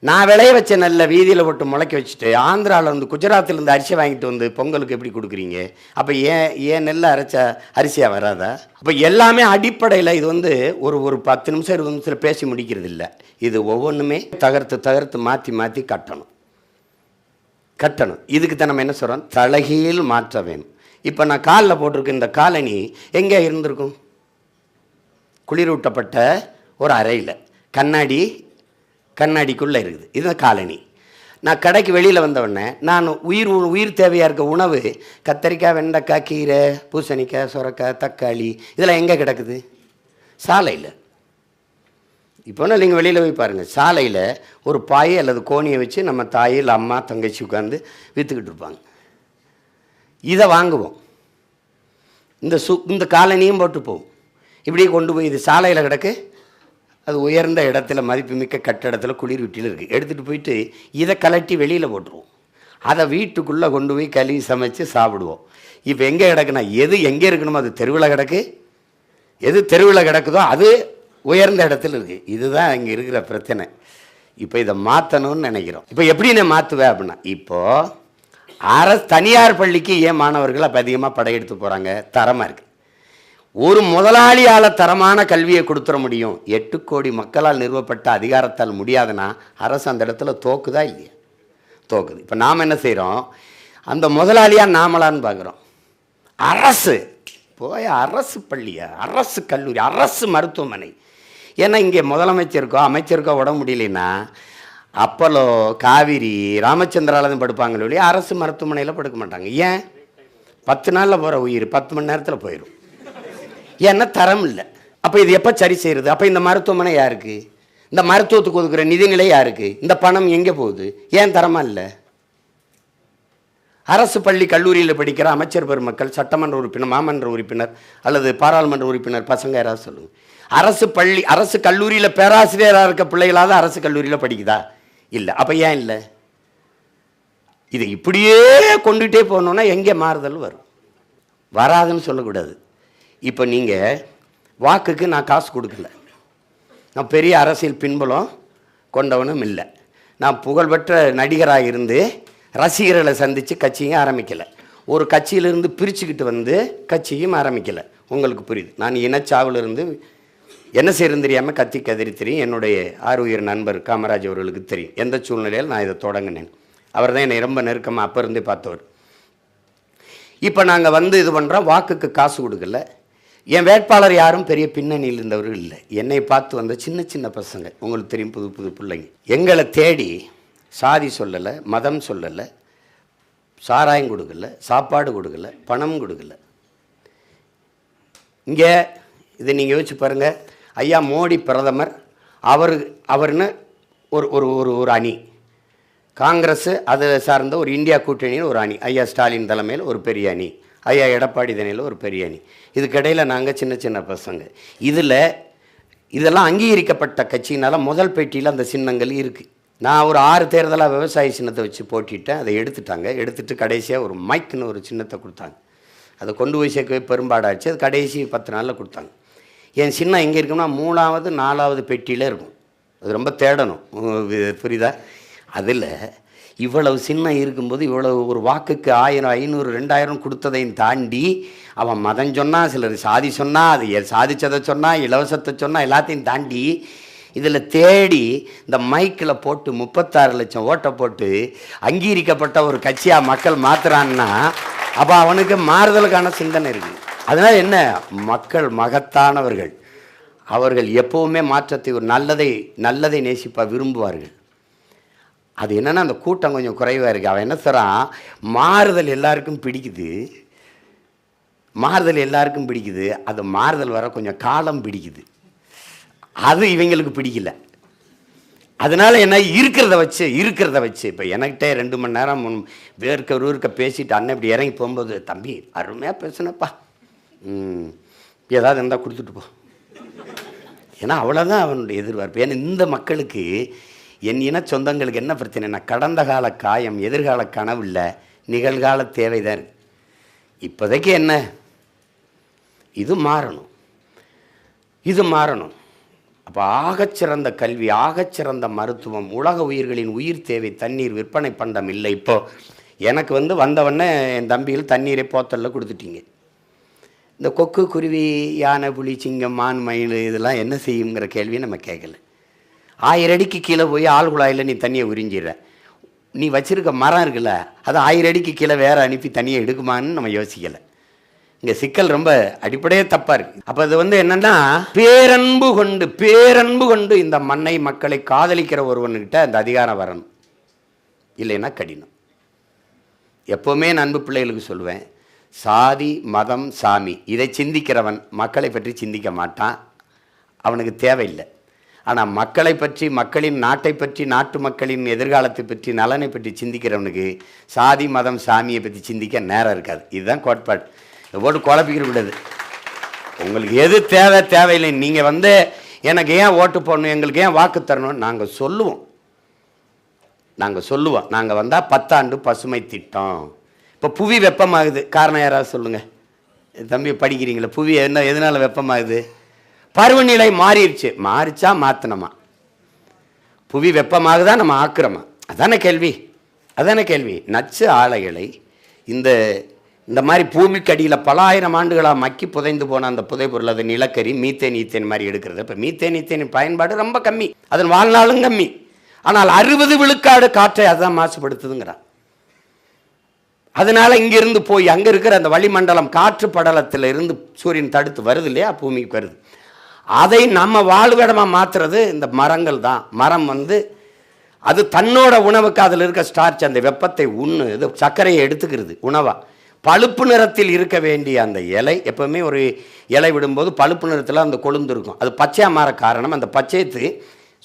நான் விளைய வச்ச நெல்லை வீதியில் போட்டு முளைக்க வச்சுட்டு ஆந்திராவிலேருந்து குஜராத்திலேருந்து அரிசி வாங்கிட்டு வந்து பொங்கலுக்கு எப்படி கொடுக்குறீங்க? அப்போ ஏன் நெல்லை அரைச்சா அரிசியாக வராதா? அப்போ எல்லாமே அடிப்படையில் இது வந்து ஒரு 10 நிமிஷம் 20 நிமிஷத்தில் பேசி முடிக்கிறது இல்லை. இது ஒவ்வொன்றுமே தகர்த்து மாற்றி கட்டணும். இதுக்கு தான் நம்ம என்ன சொல்கிறோம், தலைகீழ் மாற்ற வேணும். இப்போ நான் காலில் போட்டிருக்க இந்த காலனி எங்கே இருந்திருக்கும்? குளிரூட்டப்பட்ட ஒரு அறையில் கண்ணாடிக்குள்ளே இருக்குது. இதுதான் காலனி. நான் கடைக்கு வெளியில் வந்தவுடனே நான் உயிர் தேவையாக இருக்க உணவு கத்தரிக்காய், வெண்டைக்காய், கீரை, பூசணிக்காய், சுரக்காய், தக்காளி இதெல்லாம் எங்கே கிடக்குது? சாலையில். இப்போ நீங்கள் வெளியில் போய் பாருங்கள், சாலையில் ஒரு பாயை அல்லது கோணியை வச்சு நம்ம தாய் இல்லை அம்மா தங்கச்சி உட்காந்து விற்றுக்கிட்டு இருப்பாங்க. இதை வாங்குவோம். இந்த காலனியும் போட்டு போவோம். இப்படியே கொண்டு போய் இது சாலையில் கிடக்கு, அது உயர்ந்த இடத்துல மதிப்புமிக்க கட்டடத்தில் குளிர் வீட்டில் இருக்குது. எடுத்துகிட்டு போயிட்டு இதை கலட்டி வெளியில் போட்டுருவோம். அதை வீட்டுக்குள்ளே கொண்டு போய் கழுவி சமைச்சு சாப்பிடுவோம். இப்போ எங்கே கிடக்குன்னா, எது எங்கே இருக்கணுமோ அது தெருவில் கிடக்கு, எது தெருவில் கிடக்குதோ அது உயர்ந்த இடத்துல இருக்குது. இதுதான் இங்கே இருக்கிற பிரச்சனை. இப்போ இதை மாற்றணும்னு நினைக்கிறோம். இப்போ எப்படி நான் மாற்றுவேன் அப்படின்னா, இப்போது தனியார் பள்ளிக்கு ஏன் மாணவர்கள் அப்போ அதிகமாக படையெடுத்து போகிறாங்க? தரமாக இருக்குது. ஒரு முதலாளியால் தரமான கல்வியை கொடுத்துட முடியும். 8 கோடி மக்களால் நிறுவப்பட்ட அதிகாரத்தால் முடியாதுன்னா அரசு அந்த இடத்துல தோக்குதா இல்லையா? தோக்குது. இப்போ நாம் என்ன செய்கிறோம், அந்த முதலாளியாக நாமளான்னு பார்க்குறோம். அரசு பள்ளியா, அரசு கல்லூரி, அரசு மருத்துவமனை. ஏன்னா இங்கே முதலமைச்சருக்கோ அமைச்சருக்கோ உடம்பு முடியலைன்னா அப்போலோ, காவிரி, ராமச்சந்திராலதான் படுப்பாங்களோ இல்லையா, அரசு மருத்துவமனையில் படுக்க மாட்டாங்க. ஏன்? 10 நாளில் போகிற உயிர் 10 மணி நேரத்தில் போயிடும். ஏன்னா தரம் இல்லை. அப்போ இது எப்போ சரி செய்கிறது? அப்போ இந்த மருத்துவமனை யாருக்கு? இந்த மருத்துவத்துக்கு ஒதுக்குற நிதிநிலை யாருக்கு? இந்த பணம் எங்கே போகுது? ஏன் தரமாக இல்லை? அரசு பள்ளி கல்லூரியில் படிக்கிற அமைச்சர் பெருமக்கள், சட்டமன்ற உறுப்பினர், மாமன்ற உறுப்பினர் அல்லது பாராளுமன்ற உறுப்பினர் பசங்க யாராவது சொல்லுங்கள். அரசு கல்லூரியில் பேராசிரியராக இருக்க பிள்ளைகளாவது அரசு கல்லூரியில் படிக்குதா? இல்லை. அப்போ ஏன் இல்லை? இதை இப்படியே கொண்டுகிட்டே போகணுன்னா எங்கே மாறுதல் வரும்? வராதுன்னு சொல்லக்கூடாது. இப்போ நீங்கள் வாக்குக்கு நான் காசு கொடுக்கல, நான் பெரிய அரசியல் பின்புலம் கொண்டவனும் இல்லை, நான் புகழ்பெற்ற நடிகராக இருந்து ரசிகர்களை சந்தித்து கட்சியும் ஆரம்பிக்கலை, ஒரு கட்சியிலிருந்து பிரிச்சுக்கிட்டு வந்து கட்சியும் ஆரம்பிக்கலை. உங்களுக்கு புரியுது? நான் இனச்சாவிலிருந்து என்ன செய்யறது தெரியாமல் கதறி தெரியும். என்னுடைய ஆறுயிர் நண்பர் காமராஜ் அவர்களுக்கு தெரியும் எந்த சூழ்நிலையில் நான் இதை தொடங்கினேன். அவர் தான் என்னை ரொம்ப நெருக்கமாக அப்போ இருந்தே பார்த்தவர். இப்போ நாங்கள் இது பண்ணுறோம், வாக்குக்கு காசு கொடுக்கல, என் வேட்பாளர் யாரும் பெரிய பின்னணியில் இருந்தவர்கள் இல்லை. என்னை பார்த்து வந்த சின்ன சின்ன பசங்க, உங்களுக்கு தெரியும், புது புது பிள்ளைங்க. எங்களை தேடி சாதி சொல்லலை, மதம் சொல்லலை, சாராயம் கொடுக்கல, சாப்பாடு கொடுக்கல, பணம் கொடுக்கல. இங்கே இதை நீங்கள் யோசிச்சு பாருங்கள். ஐயா மோடி பிரதமர், அவர்னு ஒரு ஒரு ஒரு ஒரு அணி, காங்கிரஸ் அதை சார்ந்த ஒரு இந்தியா கூட்டணியில் ஒரு அணி, ஐயா ஸ்டாலின் தலைமையில் ஒரு பெரிய அணி, ஐயா எடப்பாடி தலைமையில் ஒரு பெரிய அணி. இதுக்கிடையில் நாங்கள் சின்ன சின்ன பசங்க. இதெல்லாம் அங்கீகரிக்கப்பட்ட கட்சியினால முதல் பேட்டியில் அந்த சின்னங்கள் இருக்குது. நான் ஒரு 6 தேர்தலாக விவசாய சின்னத்தை வச்சு போட்டிட்டேன். அதை எடுத்துட்டு கடைசியாக ஒரு மைக்குன்னு ஒரு சின்னத்தை கொடுத்தாங்க. அதை கொண்டு போய் சேர்க்கவே பெரும்பாடாச்சு. அது கடைசி 10 நாளில் கொடுத்தாங்க. என் சின்னம் எங்கே இருக்குன்னா 3வது 4வது பெட்டியில் இருக்கும். அது ரொம்ப தேடணும், புரியுதா? அதில் இவ்வளவு சின்னம் இருக்கும்போது இவ்வளவு ஒரு வாக்குக்கு 1000, 500, 2000 கொடுத்ததையும் தாண்டி அவன் மதம் சொன்னால், சிலர் சாதி சொன்னால், அது சாதிச்சதை சொன்னால், இலவசத்தை சொன்னால், எல்லாத்தையும் தாண்டி இதில் தேடி இந்த மைக்கில் போட்டு 36 லட்சம் ஓட்டை போட்டு அங்கீகரிக்கப்பட்ட ஒரு கட்சியாக மக்கள் மாற்றுறான்னா அப்போ அவனுக்கு மாறுதலுக்கான சிந்தனை இருக்குது. அதனால் என்ன, மக்கள் மகத்தானவர்கள். அவர்கள் எப்போவுமே மாற்றத்தை, ஒரு நல்லதை நேசிப்பா விரும்புவார்கள். அது என்னென்னா அந்த கூட்டம் கொஞ்சம் குறைவாக இருக்குது. அவன் என்ன சொல்கிறான், மாறுதல் எல்லாருக்கும் பிடிக்குது, அது மாறுதல் வர கொஞ்சம் காலம் பிடிக்குது. அது இவங்களுக்கு பிடிக்கல. அதனால என்ன, இருக்கிறத வச்சு இப்போ என்கிட்ட 2 மணி நேரம் வேர்க்க பேசிட்டு அண்ணன் இப்படி இறங்கி போகும்போது, தம்பி அருமையாக பேசுனப்பா, ஏதாவது இருந்தால் கொடுத்துட்டு போ, ஏன்னா அவ்வளோதான் அவனுடைய எதிர்பார்ப்பு. ஏன்னா இந்த மக்களுக்கு, என் இன சொந்தங்களுக்கு என்ன பிரச்சனைனா, கடந்த கால காயம், எதிர்கால கனவு இல்லை, நிகழ்கால தேவை தான் இருக்குது. இப்போதைக்கு என்ன, இது மாறணும். அப்போ ஆகச்சிறந்த கல்வி, ஆகச்சிறந்த மருத்துவம், உலக உயிர்களின் உயிர் தேவை, தண்ணீர் விற்பனை பண்டம் இல்லை. இப்போது எனக்கு வந்தவொடனே என் தம்பிகள் தண்ணீரை போத்தலில் கொடுத்துட்டீங்க. இந்த கொக்கு, குருவி, யானை, புலி, சிங்கம், மான், மயில் இதெல்லாம் என்ன செய்யுங்கிற கேள்வியை நம்ம கேட்கல. 1000 அடிக்கு கீழே போய் ஆள் குழாயில் நீ தண்ணியை உறிஞ்சிடுற. நீ வச்சுருக்க மரம் இருக்குல்ல, அது 1000 அடிக்கு கீழே வேறு அனுப்பி தண்ணியை எடுக்குமான்னு நம்ம யோசிக்கலை. இங்கே சிக்கல் ரொம்ப அடிப்படையே தப்பாக இருக்குது. அப்போ அது என்னென்னா, பேரன்பு கொண்டு இந்த மண்ணை, மக்களை காதலிக்கிற ஒருவன்கிட்ட அந்த அதிகாரம் வரணும். இல்லைன்னா கடினம். எப்போவுமே நான் அன்பு பிள்ளைகளுக்கு சொல்லுவேன், சாதி, மதம், சாமி இதை சிந்திக்கிறவன் மக்களை பற்றி சிந்திக்க மாட்டான், அவனுக்கு தேவையில்லை. ஆனால் மக்களை பற்றி, மக்களின் நாட்டை பற்றி, நாட்டு மக்களின் எதிர்காலத்தை பற்றி, நலனை பற்றி சிந்திக்கிறவனுக்கு சாதி, மதம், சாமியை பற்றி சிந்திக்க நேரம் இருக்காது. இதுதான் கோட்பாடு. இதை போட்டு குழப்பிக்கிற கூடாது. உங்களுக்கு எது தேவையில்லை. நீங்கள் எனக்கு ஏன் ஓட்டு போடணும், எங்களுக்கு ஏன் வாக்கு தரணும், நாங்கள் சொல்லுவோம். நாங்கள் வந்தால் 10 ஆண்டு பசுமை திட்டம். இப்போ புவி வெப்பமாகுது, காரணம் யாராவது சொல்லுங்கள். தம்பி படிக்கிறீங்களா, புவி எதனால் வெப்பமாகுது? பருவநிலை மாறிச்சா மாற்றணுமா? புவி வெப்பமாகுதா, நம்ம ஆக்குறோமா? அதான கேள்வி. நச்சு ஆலைகளை இந்த மாதிரி பூமிக்கு அடியில் பல ஆயிரம் ஆண்டுகளாக மக்கி புதைந்து போன அந்த புதைப்பொருள், அது நிலக்கரி, மீத்தேன் மாதிரி எடுக்கிறது. இப்போ மீத்தேன் பயன்பாடு ரொம்ப கம்மி, அதன் வாழ்நாளும் கம்மி. ஆனால் 60 விழுக்காடு காற்றை அதுதான் மாசுபடுத்துதுங்கிறான். அதனால இங்கிருந்து போய் அங்கே இருக்கிற அந்த வளிமண்டலம், காற்று படலத்தில் இருந்து சூரியன் தடுத்து வருது இல்லையா, பூமிக்கு வருது. அதை நம்ம வாழ்விடமாக மாற்றுறது இந்த மரங்கள் தான். மரம் அது தன்னோட உணவுக்கு அதில் இருக்க ஸ்டார்ச், அந்த வெப்பத்தை இது சர்க்கரையை எடுத்துக்கிறது உணவாக. பழுப்பு நிறத்தில் இருக்க வேண்டிய அந்த இலை, எப்போவுமே ஒரு இலை விடும்போது பழுப்பு நிறத்தில் அந்த கொழுந்து இருக்கும். அது பச்சையாக மாற காரணம், அந்த பச்சையத்து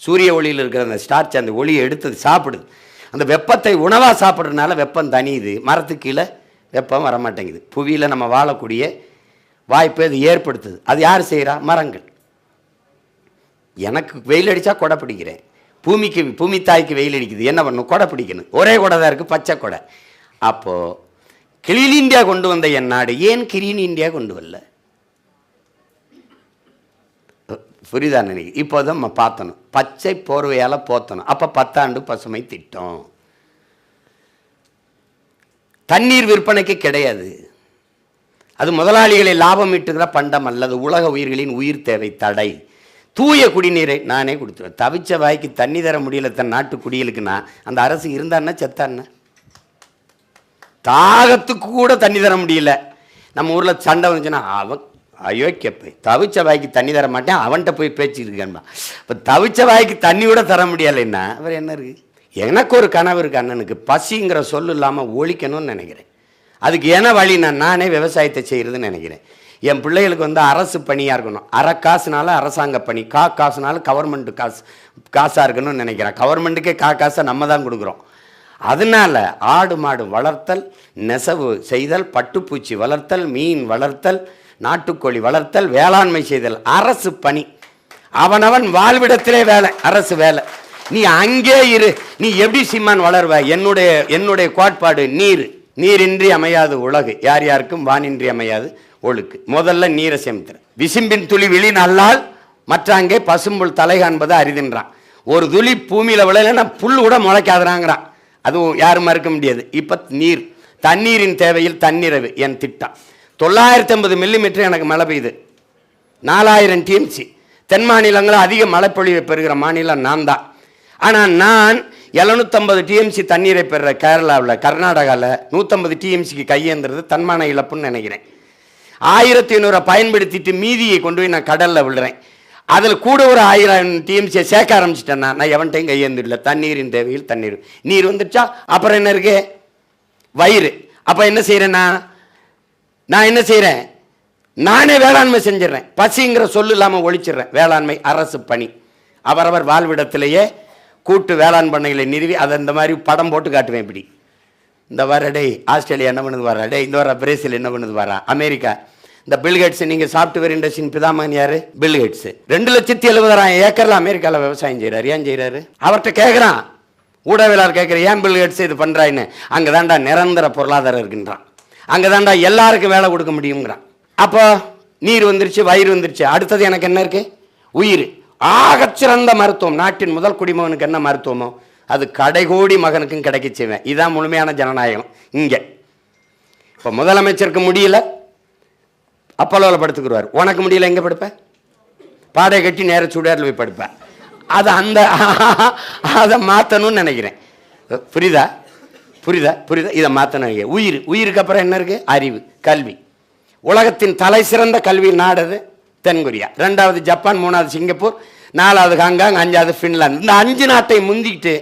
சூரிய ஒளியில் இருக்கிற அந்த ஸ்டார்ச் அந்த ஒளியை எடுத்து சாப்பிடுது. அந்த வெப்பத்தை உணவாக சாப்பிட்றதுனால வெப்பம் தனியுது, மரத்துக்கு கீழே வெப்பம் வரமாட்டேங்குது. புவியில் நம்ம வாழக்கூடிய வாய்ப்பை அது ஏற்படுத்துது. அது யார் செய்கிறா? மரங்கள். எனக்கு வெயில் அடித்தா கொடை பிடிக்கிறேன், பூமி தாய்க்கு வெயில் அடிக்குது, என்ன பண்ணணும்? கொடை பிடிக்கணும். ஒரே கொடை தான் இருக்குது, பச்சை கொடை. அப்போது கிளீன் இந்தியா கொண்டு வந்த என் நாடு ஏன் கிரீன் இந்தியா கொண்டு வரல? புரியுதா? நினைக்க இப்போதான் நம்ம பார்த்தணும், பச்சை போர்வையால் போத்தணும். அப்போ 10 ஆண்டு பசுமை திட்டம். தண்ணீர் விற்பனைக்கு கிடையாது, அது முதலாளிகளை லாபம் ஈட்டுகிற பண்டம் அல்லது உலக உயிர்களின் உயிர் தேவை தடை. தூய குடிநீரை நானே கொடுத்துருவேன். தவிச்ச வாய்க்கு தண்ணி தர முடியல தன் நாட்டு குடிகளுக்குன்னா அந்த அரசு இருந்தான்னா செத்தான்னா? தாகத்துக்கு கூட தண்ணி தர முடியல. நம்ம ஊரில் சண்டை வந்துச்சுன்னா அயோக்கியப்பை, தவிச்ச வாய்க்கு தண்ணி தர மாட்டேன், அவன்கிட்ட போய் பேச்சுருக்கேன்பா. இப்போ தவிச்ச வாய்க்கு தண்ணி கூட தர முடியலைன்னா அவர் என்ன இருக்குது? எனக்கு ஒரு கனவு இருக்குது, அண்ணனுக்கு பசிங்கிற சொல்லு இல்லாமல் ஒழிக்கணும்னு நினைக்கிறேன். அதுக்கு என்ன வழி? நானே விவசாயத்தை செய்கிறதுன்னு நினைக்கிறேன். என் பிள்ளைகளுக்கு வந்து அரசு பணியாக இருக்கணும். அரை காசுனால அரசாங்க பணி, காசுனால கவர்மெண்ட் காசாக இருக்கணும்னு நினைக்கிறேன். கவர்மெண்ட்டுக்கே காசை நம்ம தான் கொடுக்குறோம். அதனால் ஆடு மாடு வளர்த்தல், நெசவு செய்தல், பட்டுப்பூச்சி வளர்த்தல், மீன் வளர்த்தல், நாட்டுக்கோழி வளர்த்தல், வேளாண்மை செய்தல் அரசு பணி. அவனவன் வாழ்விடத்திலே வேலை, அரசு வேலை. நீ அங்கே இரு. நீ எப்படி சீமான் வளர்வ? என்னுடைய கோட்பாடு நீரின்றி அமையாது உலகு, யார் யாருக்கும் வானின்றி அமையாது ஒழுக்கு. முதல்ல நீரை சேமித்துற. விசும்பின் துளி விழி நல்லால் மற்றாங்கே பசும்புல் தலை காண்பது அரிதின்றான். ஒரு துளி பூமியில் விளையலன்னா புல் கூட முளைக்காதுறாங்கிறான். அதுவும் யாரும் மறுக்க முடியாது. இப்போ தண்ணீரின் தேவையில் தன்னிறைவு என் திட்டம். 950 மில்லிமீட்டர் எனக்கு மழை பெய்யுது. 4000 டிஎம்சி. தென் மாநிலங்களும் அதிக மழைப்பொழிவை பெறுகிற மாநிலம் நான் தான். ஆனால் நான் 750 டிஎம்சி தண்ணீரை பெறுற கேரளாவில், கர்நாடகாவில் 150 டிஎம்சிக்கு கையேந்துறது தன்மான இழப்புன்னு நினைக்கிறேன். 1500 பயன்படுத்திட்டு மீதியை கொண்டு போய் நான் கடலில் விழுறேன். அதில் கூட ஒரு 1000 டிஎம்சியை சேர்க்க ஆரம்பிச்சிட்டேன்னா நான் எவன்ட்டையும் கையேந்திடல. தண்ணீரின் தேவையில் தண்ணீர். நீர் வந்துடுச்சா, அப்புறம் என்ன இருக்கு? வயிறு. அப்போ என்ன செய்கிறேன்னா, நான் என்ன செய்கிறேன்? நானே வேளாண்மை செஞ்சிடறேன். பசிங்கிற சொல்லு இல்லாமல் ஒழிச்சிடுறேன். வேளாண்மை அரசு பணி. அவரவர் வாழ்விடத்திலேயே கூட்டு வேளாண் பண்ணைகளை நிறுவி அதை இந்த மாதிரி படம் போட்டு காட்டுவேன். இப்படி இந்த வரடே ஆஸ்திரேலியா என்ன பண்ணுது வராடே, இந்த வர பிரேசில் என்ன பண்ணுது வரா, அமெரிக்கா. இந்த பில்கேட்ஸ், நீங்கள் சாஃப்ட்வேர் இண்டஸ்ட்ரியின் பிதாமகன் யார்? பில்கேட்ஸ். 2,70,000 ஏக்கரில் அமெரிக்காவில் விவசாயம் செய்கிறார். ஏன் செய்கிறாரு? அவர்கிட்ட கேட்குறான், ஊடகவியலாளர் கேட்குற, ஏன் பில்கேட்ஸ் இது பண்ணுறான்னு. அங்கே தாண்டா நிரந்தர பொருளாதாரம் இருக்குன்றான். அங்கே தாண்டா எல்லாருக்கும் வேலை கொடுக்க முடியுங்கிறான். அப்போ நீர் வந்துருச்சு, வயிறு வந்துருச்சு. அடுத்தது எனக்கு என்ன இருக்குது? உயிர். ஆகச்சிறந்த மருத்துவம். நாட்டின் முதல் குடிமகனுக்கு என்ன மருத்துவமோ அது கடைகோடி மகனுக்கும் கிடைக்க செய்வேன். இதுதான் முழுமையான ஜனநாயகம். இங்கே இப்போ முதலமைச்சருக்கு முடியல, அப்போலோவில் படுத்துக்குருவார். உனக்கு முடியல, எங்கே படுப்பேன்? பாடை கட்டி நேர சூடாரில் போய் படுப்பேன். அதை மாற்றணும்னு நினைக்கிறேன். புரியுதா? இதை மாற்றணும். உயிருக்கு அப்புறம் என்ன இருக்குது? அறிவு, கல்வி. உலகத்தின் தலை சிறந்த கல்வி நாடு தென்கொரியா, 2வது ஜப்பான், 3வது சிங்கப்பூர், 4வது ஹாங்காங், 5வது ஃபின்லாந்து. இந்த 5 நாட்டை முந்திக்கிட்டு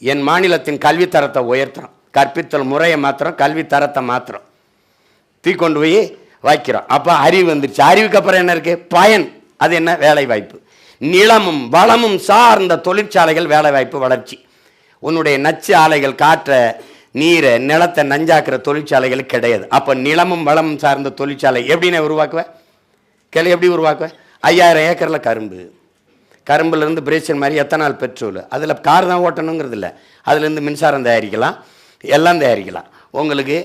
என் மாநிலத்தின் கல்வி தரத்தை உயர்த்துறோம். கற்பித்தல் முறையை மாத்திரம், கல்வி தரத்தை மாத்திரம் தூக்கொண்டு போய் வைக்கிறோம். அப்போ அறிவு வந்துருச்சு. அறிவுக்கு அப்புறம் என்ன இருக்குது? பயன். அது என்ன? வேலை வாய்ப்பு. நிலமும் வளமும் சார்ந்த தொழிற்சாலைகள், வேலை வாய்ப்பு, வளர்ச்சி. உன்னுடைய நச்சு ஆலைகள் காற்ற நீரை நிலத்தை நஞ்சாக்குற தொழிற்சாலைகள் கிடையாது. அப்போ நிலமும் வளமும் சார்ந்த தொழிற்சாலை எப்படின்னு உருவாக்குவேன்? எப்படி உருவாக்குவேன்? 5000 ஏக்கரில் கரும்புலேருந்து பிரேசில் மாதிரி எத்தனால் பெட்ரோல். அதில் கார் தான் ஓட்டணுங்கிறது இல்லை. அதுலேருந்து மின்சாரம் தயாரிக்கலாம், எல்லாம் தயாரிக்கலாம். உங்களுக்கு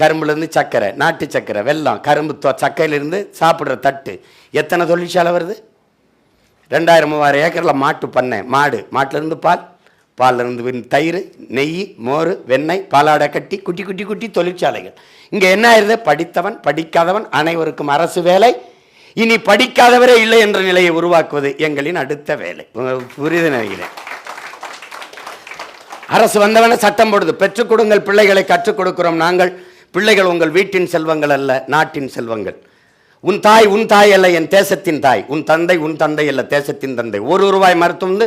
கரும்புலேருந்து சர்க்கரை, நாட்டு சர்க்கரை, வெல்லம், கரும்பு சக்கையிலேருந்து சாப்பிட்ற தட்டு, எத்தனை தொழிற்சாலை வருது? 2000-3000 ஏக்கரில் மாட்டு பண்ணை. மாட்டிலேருந்து பால்லேருந்து தயிர், நெய், மோர், வெண்ணெய், பாலாடை கட்டி, குட்டி தொழிற்சாலைகள். இங்கே என்ன ஆயிருது? படித்தவன் படிக்காதவன் அனைவருக்கும் அரசு வேலை. இனி படிக்காதவரே இல்லை என்ற நிலையை உருவாக்குவது எங்களின் அடுத்த வேலை. புரியுது நினைக்கிறேன். அரசு வந்தவன சட்டம் போடுது. பெற்றுக் கொடுங்கள் பிள்ளைகளை, கற்றுக் கொடுக்கிறோம் நாங்கள். பிள்ளைகள் உங்கள் வீட்டின் செல்வங்கள் அல்ல, நாட்டின் செல்வங்கள். உன் தாய் அல்ல, என் தேசத்தின் தாய். உன் தந்தை அல்ல, தேசத்தின் தந்தை. ₹1 மருத்துவம்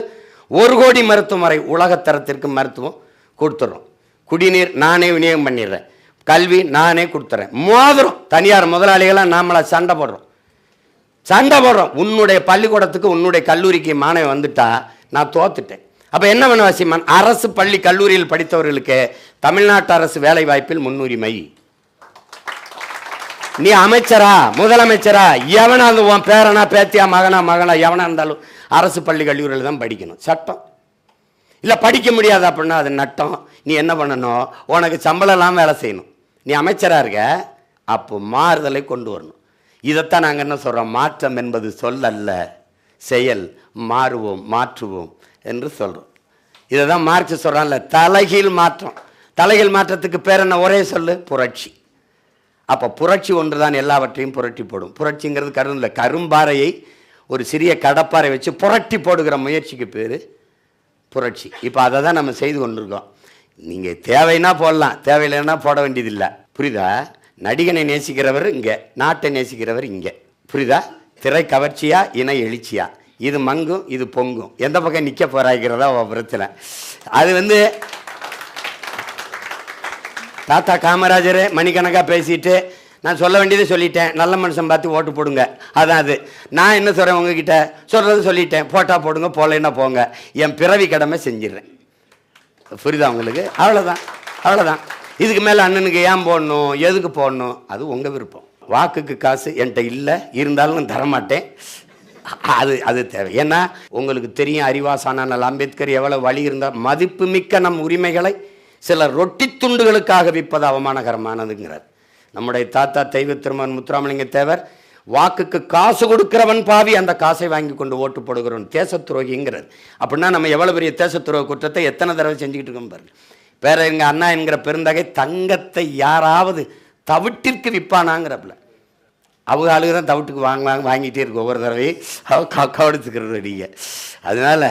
1 கோடி மருத்துவம் வரை உலகத்தரத்திற்கு மருத்துவம் கொடுத்துட்றோம். குடிநீர் நானே விநியோகம் பண்ணிடுறேன். கல்வி நானே கொடுத்துறேன். மோதிரம் தனியார் முதலாளிகளாக நாமளை சண்டை போடுறோம். உன்னுடைய பள்ளிக்கூடத்துக்கு, உன்னுடைய கல்லூரிக்கு மாணவன் வந்துட்டா நான் தோத்துட்டேன். அப்போ என்ன பண்ணுவா சீமான்? அரசு பள்ளி கல்லூரியில் படித்தவர்களுக்கு தமிழ்நாட்டு அரசு வேலை வாய்ப்பில் முன்னுரிமை. நீ அமைச்சரா, முதலமைச்சரா, எவனா அந்த உன் பேரனா, பேத்தியா, மகனா எவனா இருந்தாலும் அரசு பள்ளி கல்லூரியில் தான் படிக்கணும். சட்டம் இல்லை. படிக்க முடியாது அப்படின்னா அது நட்டம். நீ என்ன பண்ணணும்? உனக்கு சம்பளம் இல்லாமல் வேலை செய்யணும். நீ அமைச்சராக இருக்க, அப்போ மாறுதலை கொண்டு வரணும். இதைத்தான் நாங்கள் என்ன சொல்கிறோம்? மாற்றம் என்பது சொல்லல்ல, செயல். மாற்றுவோம் என்று சொல்கிறோம். இதை தான் மார்க்ஸ் சொல்கிறான்ல, தலைகீழ் மாற்றம். தலைகீழ் மாற்றத்துக்கு பேர் என்ன? ஒரே சொல்லு, புரட்சி. அப்போ புரட்சி ஒன்று தான் எல்லாவற்றையும் புரட்டி போடும். புரட்சிங்கிறது கருந்தில் கரும்பாறையை ஒரு சிறிய கடப்பாறை வச்சு புரட்டி போடுகிற முயற்சிக்கு பேர் புரட்சி. இப்போ அதை தான் நம்ம செய்து கொண்டிருக்கோம். நீங்கள் தேவைன்னா போடலாம், தேவையில்லைன்னா போட வேண்டியதில்லை. புரியுதா? நடிகனை நேசிக்கிறவர் இங்கே, நாட்டை நேசிக்கிறவர் இங்கே. புரியுதா? திரை கவர்ச்சியா இன எழுச்சியா, இது மங்கும் இது பொங்கும், எந்த பக்கம் நிற்க போறாய்க்கிறதா பிரச்சனை. அது தாத்தா காமராஜர் மணிக்கணக்காக பேசிட்டு நான் சொல்ல வேண்டியதை சொல்லிட்டேன், நல்ல மனுஷன் பார்த்து ஓட்டு போடுங்க, அதான் அது. நான் என்ன சொல்கிறேன் உங்ககிட்ட, சொல்கிறது சொல்லிட்டேன், போட்டால் போடுங்க, போகலைன்னா போங்க, என் பிறவி கடமை செஞ்சிடுறேன். புரியுதா உங்களுக்கு? அவ்வளோதான், அவ்வளோதான். இதுக்கு மேலே அண்ணனுக்கு ஏன் போடணும், எதுக்கு போடணும், அது உங்கள் விருப்பம். வாக்குக்கு காசு என்கிட்ட இல்லை, இருந்தாலும் நான் தரமாட்டேன். அது தேவை. ஏன்னா உங்களுக்கு தெரியும், அறிவாசான அம்பேத்கர் எவ்வளோ வழி இருந்தால் மதிப்பு மிக்க நம் உரிமைகளை சில ரொட்டி துண்டுகளுக்காக விற்பது அவமானகரமானதுங்கிறார். நம்முடைய தாத்தா தெய்வ திருமன் முத்துராமலிங்க தேவர் வாக்குக்கு காசு கொடுக்கிறவன் பாவி, அந்த காசை வாங்கி கொண்டு ஓட்டு போடுகிறவன் தேசத்துரோகிங்கிறது. அப்படின்னா நம்ம எவ்வளோ பெரிய தேசத்துரோக குற்றத்தை எத்தனை தடவை செஞ்சுக்கிட்டு இருக்கோம் பாருங்க. வேற எங்கள் அண்ணா என்கிற பெருந்தகை தங்கத்தை யாராவது தவிட்டிற்கு விற்பானாங்கிறப்பல அவங்க ஆளுக தான் தவிட்டுக்கு வாங்கிட்டே இருக்கு ஒவ்வொரு தடவையும் கவனிச்சுக்கிறது நீங்கள். அதனால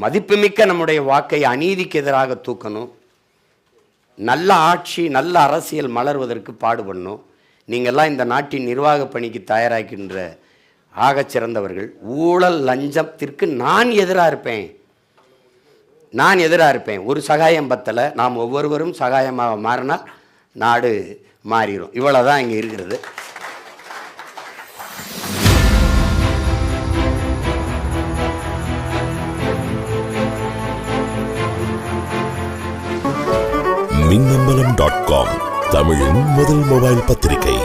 மதிப்புமிக்க நம்முடைய வாக்கை அநீதிக்கு எதிராக தூக்கணும். நல்ல ஆட்சி நல்ல அரசியல் மலர்வதற்கு பாடுபடணும். நீங்கள்லாம் இந்த நாட்டின் நிர்வாக பணிக்கு தயாராகின்ற ஆகச் சிறந்தவர்கள். ஊழல் லஞ்சத்திற்கு நான் எதிராக இருப்பேன். ஒரு சகாயம் பத்தலை, நாம் ஒவ்வொருவரும் சகாயமாக மாறினால் நாடு மாறிடும். இவ்வளோதான் இங்கே இருக்கிறது. மின்னம்பலம்.com தமிழின் முதல் மொபைல் பத்திரிகை.